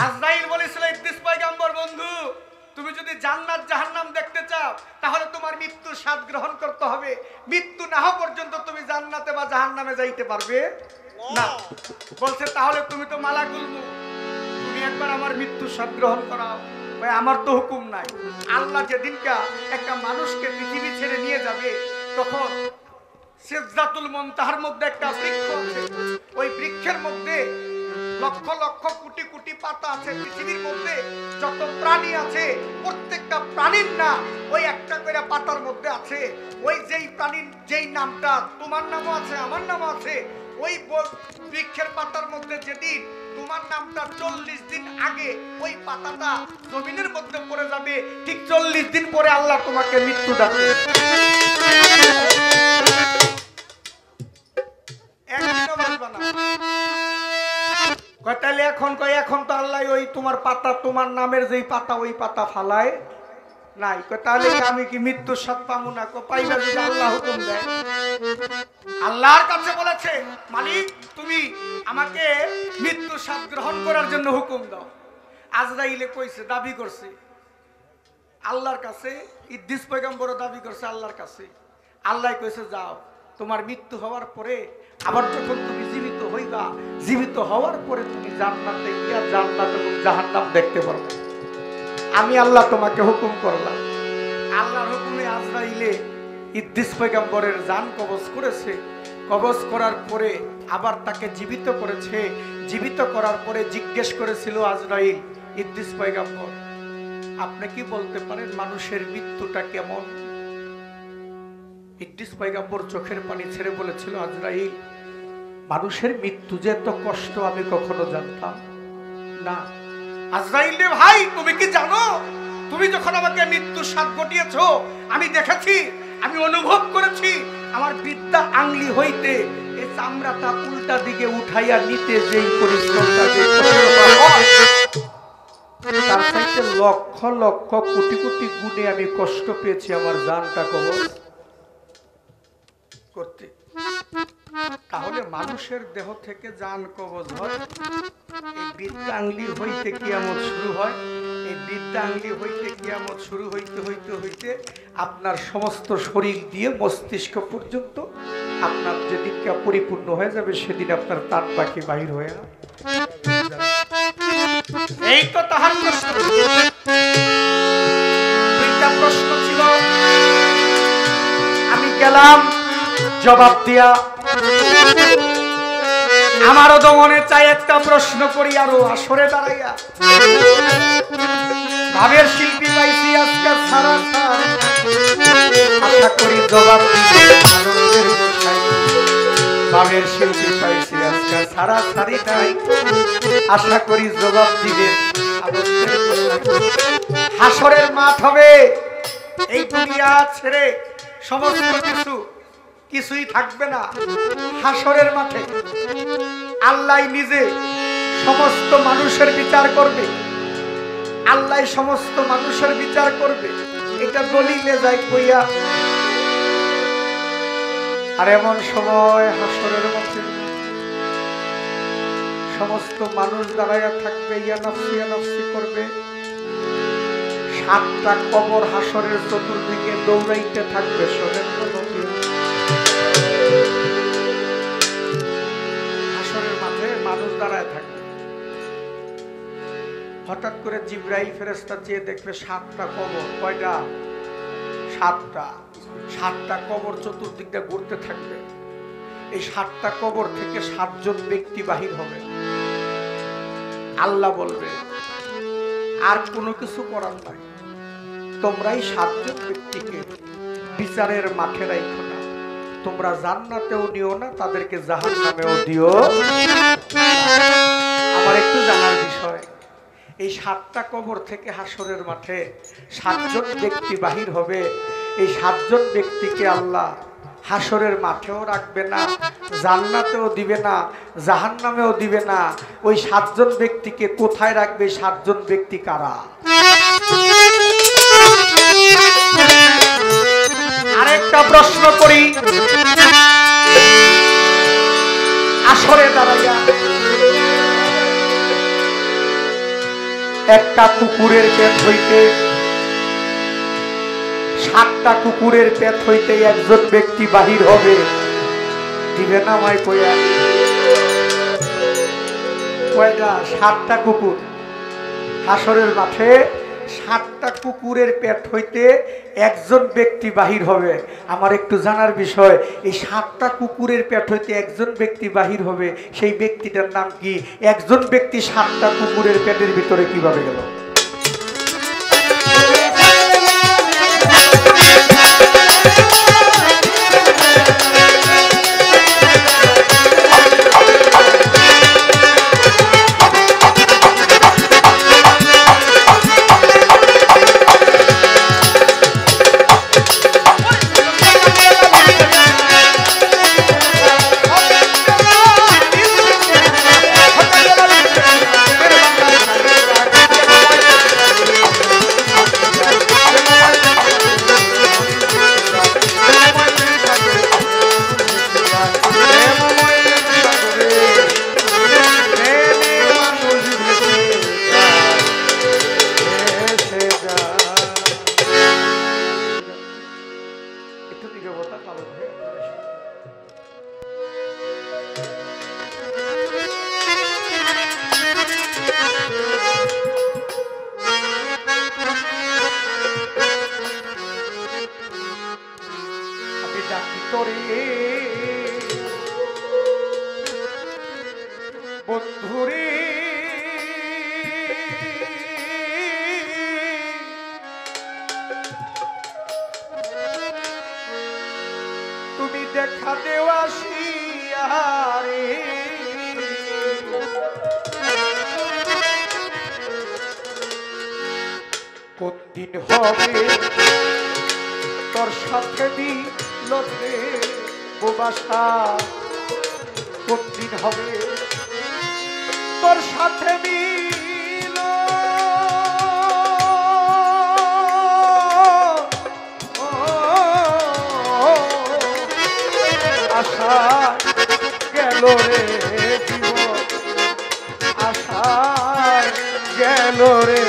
আজরাইল বলেছিল, ইদ্রিস পয়গম্বর বন্ধু, তুমি যদি জান্নাত জাহান্নাম দেখতে চাও তাহলে তোমার মৃত্যুর স্বাদ গ্রহণ করতে হবে। মৃত্যু না হওয়া পর্যন্ত তুমি জান্নাতে বা জাহান্নামে যাইতে পারবে না। বলছে তাহলে তুমি তো মালাকুল মউত, তুমি একবার আমার মৃত্যুর স্বাদ গ্রহণ করাও। ভাই আমার তো হুকুম নাই। আল্লাহ যেদিনকা একটা মানুষকে পৃথিবী ছেড়ে নিয়ে যাবে, তখন সিদরাতুল মুনতাহার মধ্যে একটা বৃক্ষ আছে। ওই বৃক্ষের মধ্যে লক্ষ লক্ষ কোটি কোটি পাতা আছে। পৃথিবীর মধ্যে যত প্রাণী আছে প্রত্যেকটা প্রাণীর নাম ওই একটা করে পাতার মধ্যে আছে। ওই যেই প্রাণীর যেই নামটা তোমার নামও আছে, আমার নামও আছে, ওই বৃক্ষের পাতার মধ্যে যেদিন তোমার নামটা 40 দিন আগে ওই পাতাটা জমিনের মধ্যে পড়ে যাবে, ঠিক 40 দিন পরে আল্লাহ তোমাকে মৃত্যু ডাকবে। একদিনও বাঁচবা না। তাহলে এখন তো আল্লাহ ওই তোমার পাতা, তোমার নামের যেই পাতা ওই পাতা ফালায় নাই। তাহলে আমি কি মৃত্যুর স্বাদ পাবো না? পাইবা যদি আল্লাহ হুকুম দেয়। আল্লাহর কাছে বলেছে, মালিক তুমি আমাকে মৃত্যুর স্বাদ গ্রহণ করার জন্য হুকুম দাও। আজরাইলে কইছে, দাবি করছে আল্লাহর কাছে। ইদ্রিস পয়গম্বরও দাবি করছে আল্লাহর কাছে। আল্লাহ কইছে যাও, তোমার মৃত্যু হওয়ার পরে আবার যখন তুমি জীবিত হইবা, জীবিত হওয়ার পরে তুমি জান্নাতে গিয়া জান্নাত এবং জাহান্নাম দেখতে পারবে। আমি আল্লাহ তোমাকে হুকুম করলাম। আল্লাহর হুকুমে আজরাইলে ইদ্রিস পয়গম্বরের জান কবজ করেছে। কবজ করার পরে আবার তাকে জীবিত করেছে। জীবিত করার পরে জিজ্ঞেস করেছিল আজরাইল, ইদ্রিস পয়গম্বর আপনি কি বলতে পারেন মানুষের মৃত্যুটা কেমন? ইদ্রিস পয়গম্বর চোখের পানি ছেড়ে বলেছিল, আজরাইল মানুষের মৃত্যু যে এত কষ্ট আমি কখনো জানতাম না। আজরাইল রে ভাই, তুমি কি জানো, তুমি যখন আমাকে মৃত্যুর স্বাদ ঘটিয়েছো আমি দেখেছি, আমি অনুভব করেছি, আমার বৃদ্ধা আঙ্গুলি হইতে এই চামড়াটা উল্টা দিকে উঠাইয়া নিতে যেই পরিশ্রমটা, যে তার চাইতে লক্ষ লক্ষ কোটি কোটি গুণে আমি কষ্ট পেয়েছি আমার জানটা কবজ করতে। তাহলে মানুষের দেহ থেকে জান কবজ হয়, এই বৃদ্ধা আঙ্গুলি হইতে কিয়ামত শুরু হয়। এই বৃদ্ধা আঙ্গুলি হইতে কিয়ামত শুরু হইতে হইতে হইতে আপনার সমস্ত শরীর দিয়ে মস্তিষ্ক পর্যন্ত আপনার যেদিন পরিপূর্ণ হয়ে যাবে, সেদিন আপনার প্রাণ পাখি বাহির হয়ে যাবে। এই তো তাহার প্রশ্ন। দুইটা প্রশ্ন ছিল, আমি গেলাম জবাব দিয়া। আমারও দমনে চাই একটা প্রশ্ন করি আরো আসরে দাঁড়াইয়া। ভাবের শিল্পী পাইছি আজকে সারা সার, আশা করি জবাব দিবে আনন্দের বসাই। ভাবের শিল্পী পাইছি আজকে সারা সারি নাই, আশা করি জবাব দিবে আনন্দের বসাই। হাসরের মাঠ হবে, এই দুনিয়া ছেড়ে সমস্ত কিছু কিছুই থাকবে না। হাসরের মাঠে আল্লাহ নিজে সমস্ত মানুষের বিচার করবে, আল্লাহ সমস্ত মানুষের বিচার করবে, এটা দলিলে যায় কইয়া। আর এমন সময় হাসরের মাঠে সমস্ত মানুষ দাঁড়াইয়া থাকবে, ইয়া নফসি করবে। 7টা কবর হাসরের চতুর্দিকে দৌড়াইতে থাকবে। শোনেন হাসরের মাঠে মানুষ দাঁড়ায় থাকবে। হঠাৎ করে জিবরাইল ফেরেশতা চেয়ে দেখবে 7টা কবর। কয়টা? 7টা। 7টা কবর চতুর্দিকটা ঘুরতে থাকবে। এই 7টা কবর থেকে 7 জন ব্যক্তি বাহির হবে। আল্লাহ বলবে, আর কোনো কিছু করার নাই, তোমরাই 7 জন ব্যক্তিকে বিচারের মাঠে রাখো না, তোমরা জান্নাতেও নিও না, তাদেরকে জাহান্নামেও দিও। আমার একটু জানার বিষয়, এই 7টা কবর থেকে হাসরের মাঠে 7 জন ব্যক্তি বাহির হবে। এই 7 জন ব্যক্তিকে আল্লাহ হাসরের মাঠেও রাখবে না, জান্নাতেও দিবে না, জাহান্নামেও দিবে না। ওই 7 জন ব্যক্তিকে কোথায় রাখবে? 7 জন ব্যক্তি কারা? আরেকটা প্রশ্ন করি, আসরে দাঁড়াইয়া একটা কুকুরের পেট হইতে, 7টা কুকুরের পেট হইতে একজন ব্যক্তি বাহির হবে। দিবে না মাই কইয়া? কয়টা? 7টা কুকুর। হাসরের মাঠে 7টা কুকুরের পেট হইতে একজন ব্যক্তি বাহির হবে। আমার একটু জানার বিষয়, এই 7টা কুকুরের পেট হইতে একজন ব্যক্তি বাহির হবে, সেই ব্যক্তিটার নাম কি? একজন ব্যক্তি 7টা কুকুরের পেটের ভিতরে কিভাবে গেল? বন্ধুরে তুমি দেখা দেওয়া শিয়ারে, কোন দিন হবে তোর সাথে মিলনে বাসা, কোন দিন হবে তোর সাথে মিল, আশা গেল রে জীবন, আশা গেল রে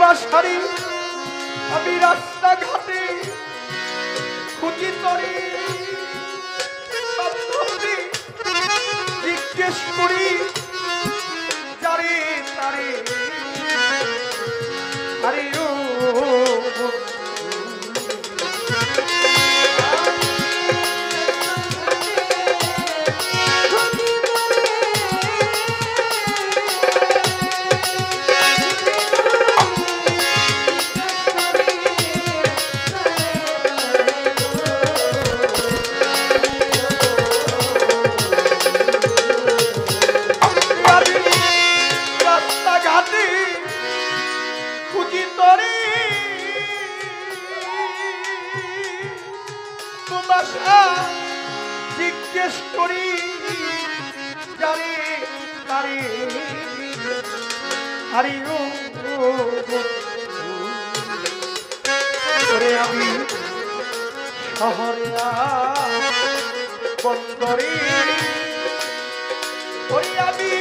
বাসারি আমি রাস্তাঘাটে খুঁজি তরি বান্ধবী জিজ্ঞেস করি যারে তারে আরে ও জিজ্ঞেস করি জানি তারি হারি ওরে আমি শহরে বন্দরে ওই আমি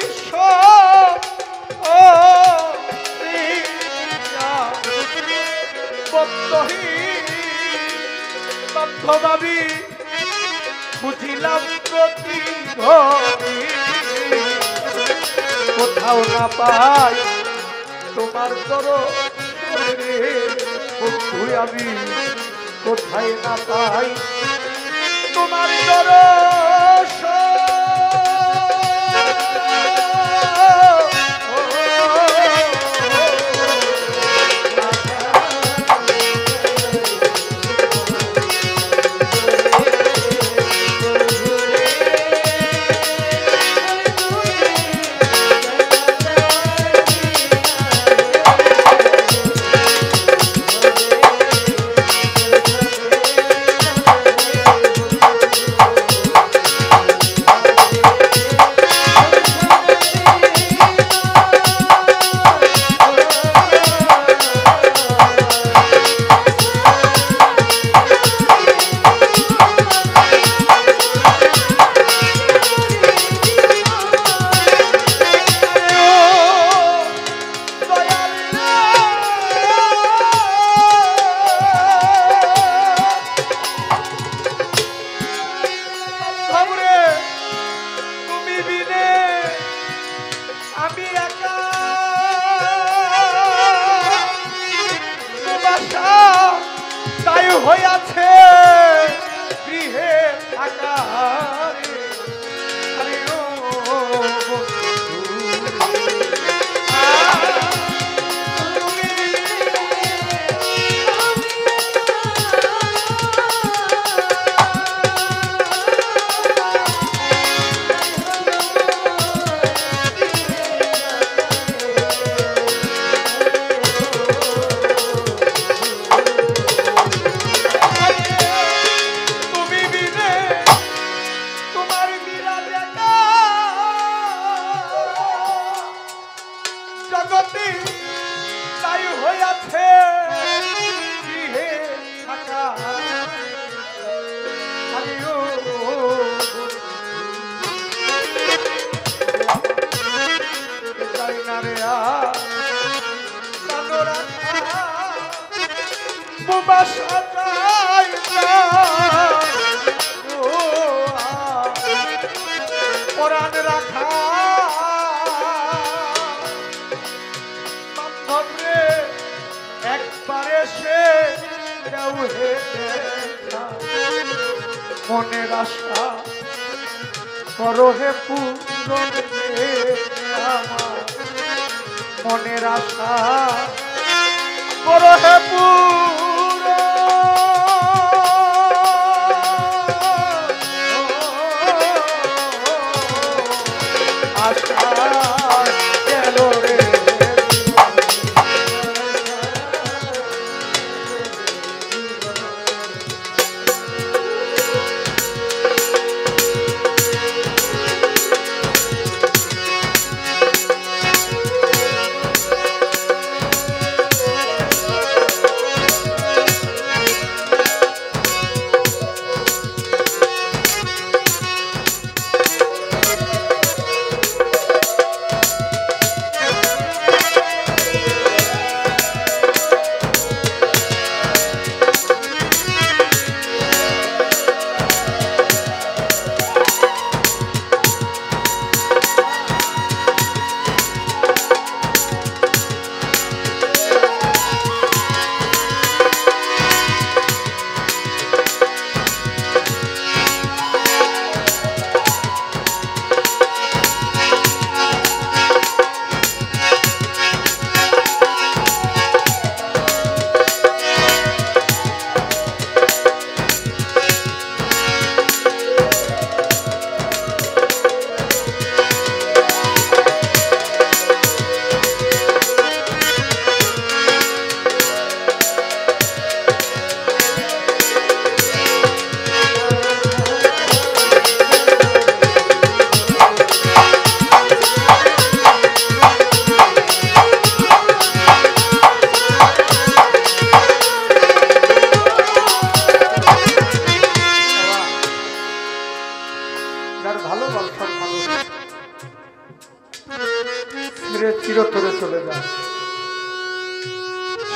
বন্দরে বান্ধবী বুঝিলাম প্রতি ঘরে কোথাও না পাই তোমার দররে বন্ধু আমি কোথায় না পাই তোমার দরস হইয়াছে গৃহে থাকা জগতে তাই হইয়াছে গৃহে থাকা পরাণ রাখা একবারে সে মনের আশা করো হে পূরণ আমার মনের আশা করো হে পূরণ আশা গেল রে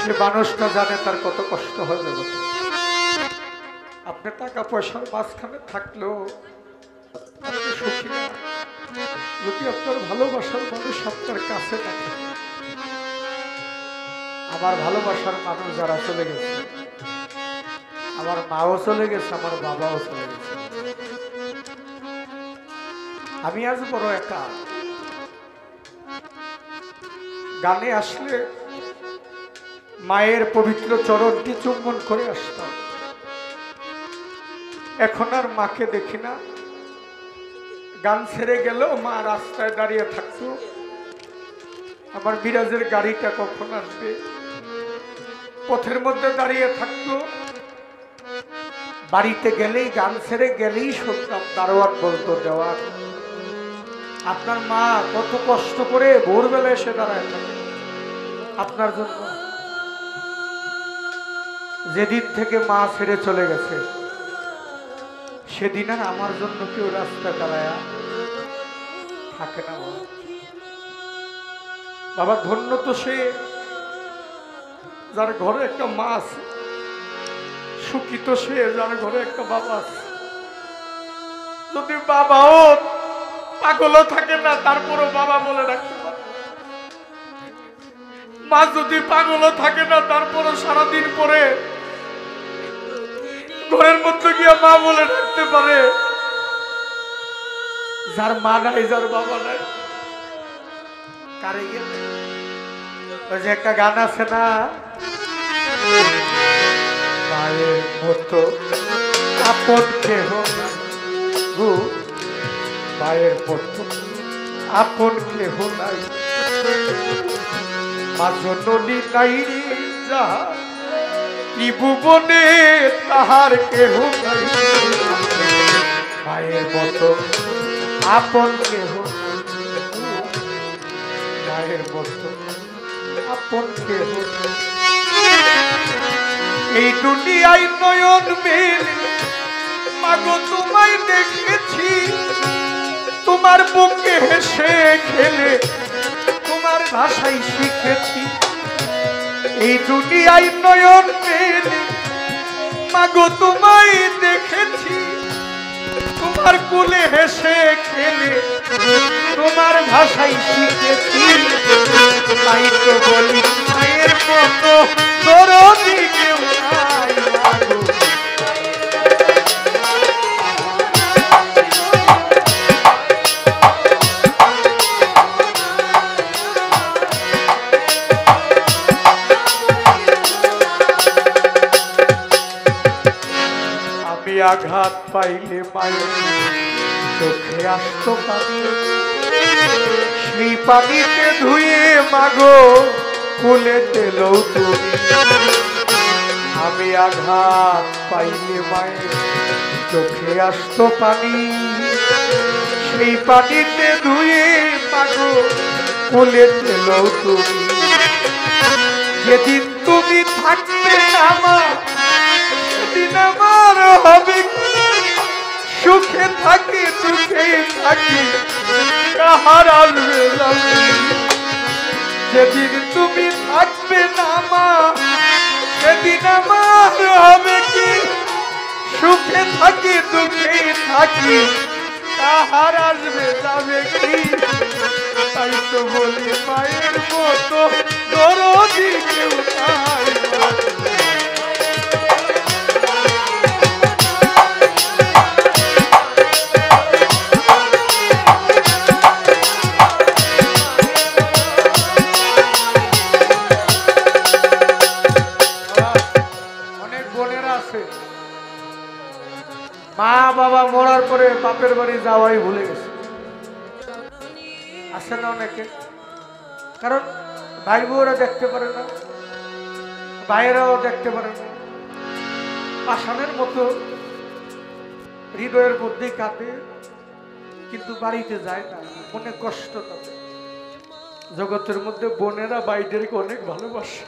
যে মানুষটা জানে তার কত কষ্ট হয় জগতে। আপনি টাকা পয়সার মাঝখানে থাকলেও আপনি সুখী না যদি আপনার ভালোবাসার মানুষ আপনার কাছে না থাকে। আমার ভালোবাসার মানুষ যারা চলে গেছে, আমার মাও চলে গেছে, আমার বাবাও চলে গেছে, আমি আজ বড় একা। গানে আসলে মায়ের পবিত্র চরণটি চুম্বন করে আসতাম, এখন আর মাকে দেখি না। গান ছেড়ে গেলেও মা রাস্তায় দাঁড়িয়ে থাকতো, আমার বিরাজের গাড়িটা কখন আসবে পথের মধ্যে দাঁড়িয়ে থাকতো। বাড়িতে গেলেই গান ছেড়ে গেলেই শুনতাম দারোয়ান বলতো, দেওয়ান আপনার মা কত কষ্ট করে ভোরবেলা এসে দাঁড়ায় থাকে আপনার জন্য। যেদিন থেকে মা ছেড়ে চলে গেছে সেদিন আর আমার জন্য কেউ রাস্তায় দাঁড়ায় থাকে না। বাবা ধন্য তো সে যার ঘরে একটা মা আছে, সুখী তো সে যার ঘরে একটা বাবা আছে। যদি বাবাও পাগলও থাকে না তারপরও বাবা বলে রাখতে পারে, মা যদি পাগলও থাকে না তারপরও সারাদিন পরে ঘরের মধ্যে গিয়ে মা বলে রাখতে পারে। যার মা নাই, যার বাবা নাই, কারে গেলে ওই যে একটা গান আছে না, মায়ের মতো আপন কেহ গো, মায়ের মতো আপন কেহ নাই, মা জননী নাই যাহা ত্রিভুবনে তাহার কেহ নাই, মায়ের মতো আপন কেহ, মায়ের মতো আপন কেহ। এই দুনিয়ায় নয়ন মেলে মাগো তোমায় দেখেছি, তোমার বুকে হেসে খেলে তোমার ভাষাই শিখেছি। এই দুনিয়ায় নয়ন মেলে মাগো তোমায় দেখেছি, তোমার কোলে হেসে খেলে তোমার ভাষাই শিখেছি। তাই তো বলি মায়ের মতো দরদি কেউ নাই মাগো। আমি আঘাত পাইলে মায়ের চোখে আসতো পানি, সেই পানিতে ধুয়ে মাগো কোলে তেলও তুমি। আমি আঘাত পাইলে মায়ের চোখে আসতো পানি, সেই পানিতে ধুয়ে মাগো কোলে তেলও তুমি। যেদিন তুমি থাকবে না মা সেদিন আমার হবে সুখে থাকি সুখে থাকি কাহার আসবে যাবে। যেদিন তুমি থাকবে না মা সেদিন আমার হবে কি সুখে থাকি দুঃখে থাকি কাহার আসবে যাবে কি। তাই তো বলি মায়ের মতো দরদি কেউ নাই। মা বাবা মরার পরে বাপের বাড়ি যাওয়াই ভুলে গেছে, আসে না অনেকে। কারণ ভাই বউরা দেখতে পারে না, ভাইয়েরাও দেখতে পারে না, পাষাণের মতো হৃদয়ের মধ্যেই কাঁদে, কিন্তু বাড়িতে যায় না, মনে কষ্ট তাদের। জগতের মধ্যে বোনেরা ভাইদেরকে অনেক ভালোবাসে,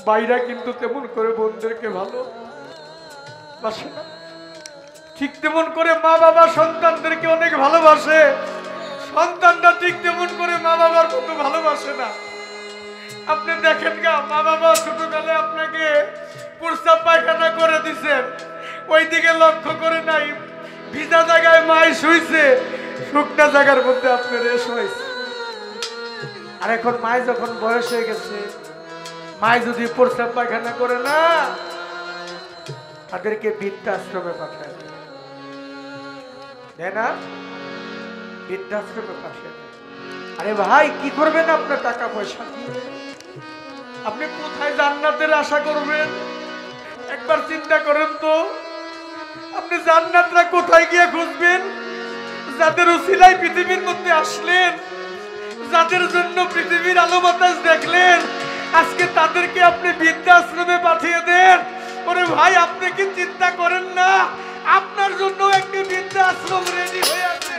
ভাইরা কিন্তু তেমন করে বোনদেরকে ভালোবাসে না। ঠিক তেমন করে মা বাবা সন্তানদেরকে অনেক ভালোবাসে, সন্তানরা ঠিক তেমন করে মা বাবার মতো ভালোবাসে না। আপনি দেখেন গা, মা বাবা ছোটবেলায় আপনাকে প্রস্রাব পায়খানা করে দিছেন, ওই দিকে লক্ষ্য করে নাই। ভিজা জায়গায় মাই শুইছে, শুকনা জায়গার মধ্যে আপনি রেশ হয়েছে। আর এখন মায় যখন বয়স হয়ে গেছে, মায় যদি প্রস্রাব পায়খানা করে না, তাদেরকে বৃদ্ধাশ্রমে পাঠায় দেয় না, বৃদ্ধাশ্রমে পাঠায়। আরে ভাই, কি করবেন আপনার টাকা পয়সা দিয়ে? আপনি কোথায় জান্নাতের আশা করবেন? একবার চিন্তা করেন তো, আপনি জান্নাতটা কোথায় গিয়ে খুঁজবেন? যাদের উসিলায় পৃথিবীর মধ্যে আসলেন, যাদের জন্য পৃথিবীর আলো বাতাস দেখলেন, আজকে তাদেরকে আপনি বৃদ্ধাশ্রমে পাঠিয়ে দেন। ওরে ভাই, আপনি কি চিন্তা করেন না আপনার জন্য একটি বৃদ্ধাশ্রম রেডি হয়ে আছে?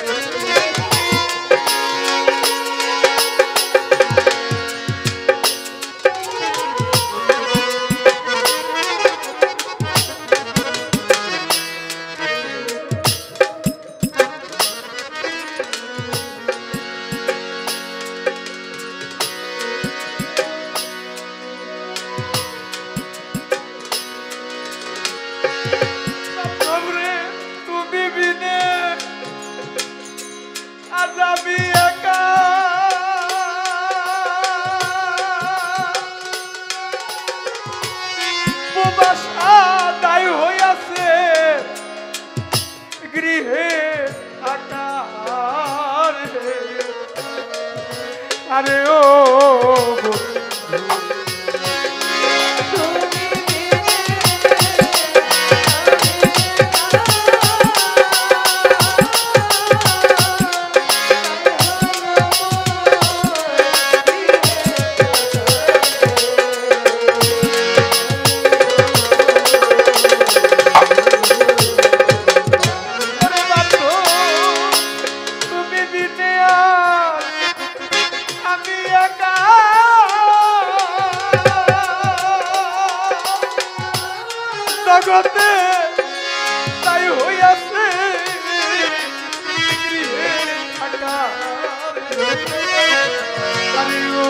আরে ও জগতে তাই হইয়াছে গৃহে থাকা। আরে ও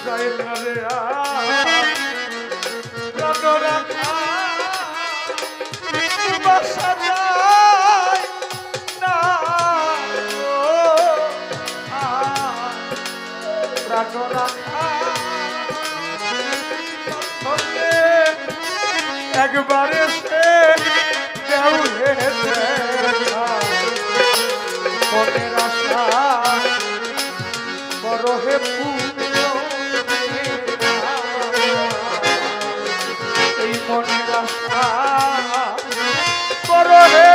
যায় না রে প্রাণ রাখা বাসা যায় না, প্রাণ রাখা একবারে সে দেউলে দেখা মনের আশা বড় হে এই মনের আশা বড় হে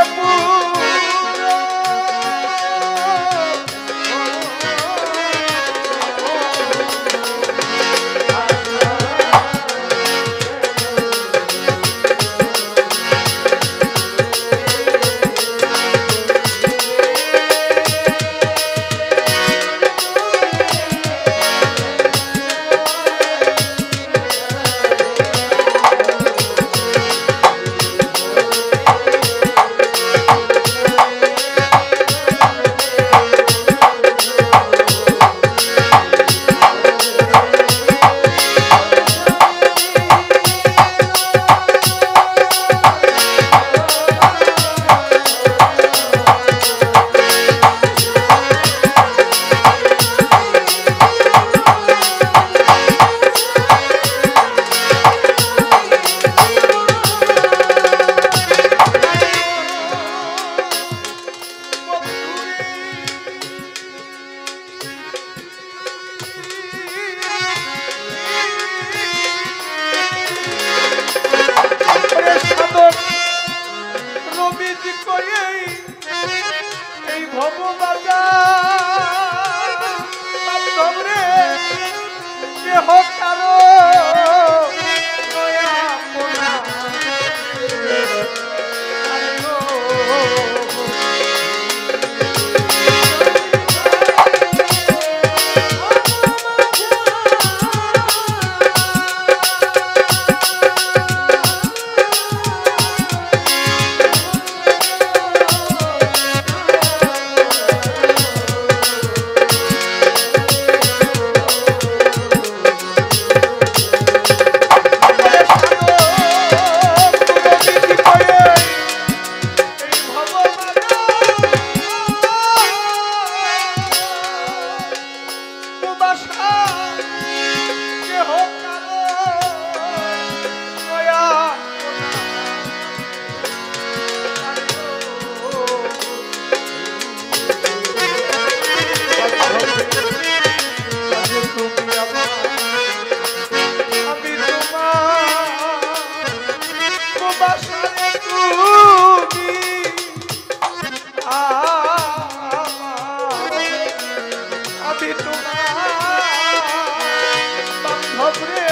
বান্ধব রে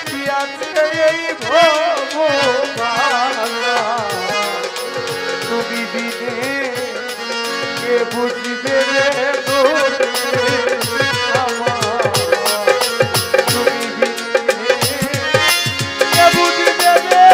কি আছে এই ভববালা তুমি বিনে কে বুঝিবে রে আমার তুমি বিনে কে বুঝিবে রে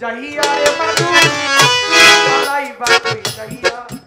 যাইয়া মানুষ যাইবা যাইয়া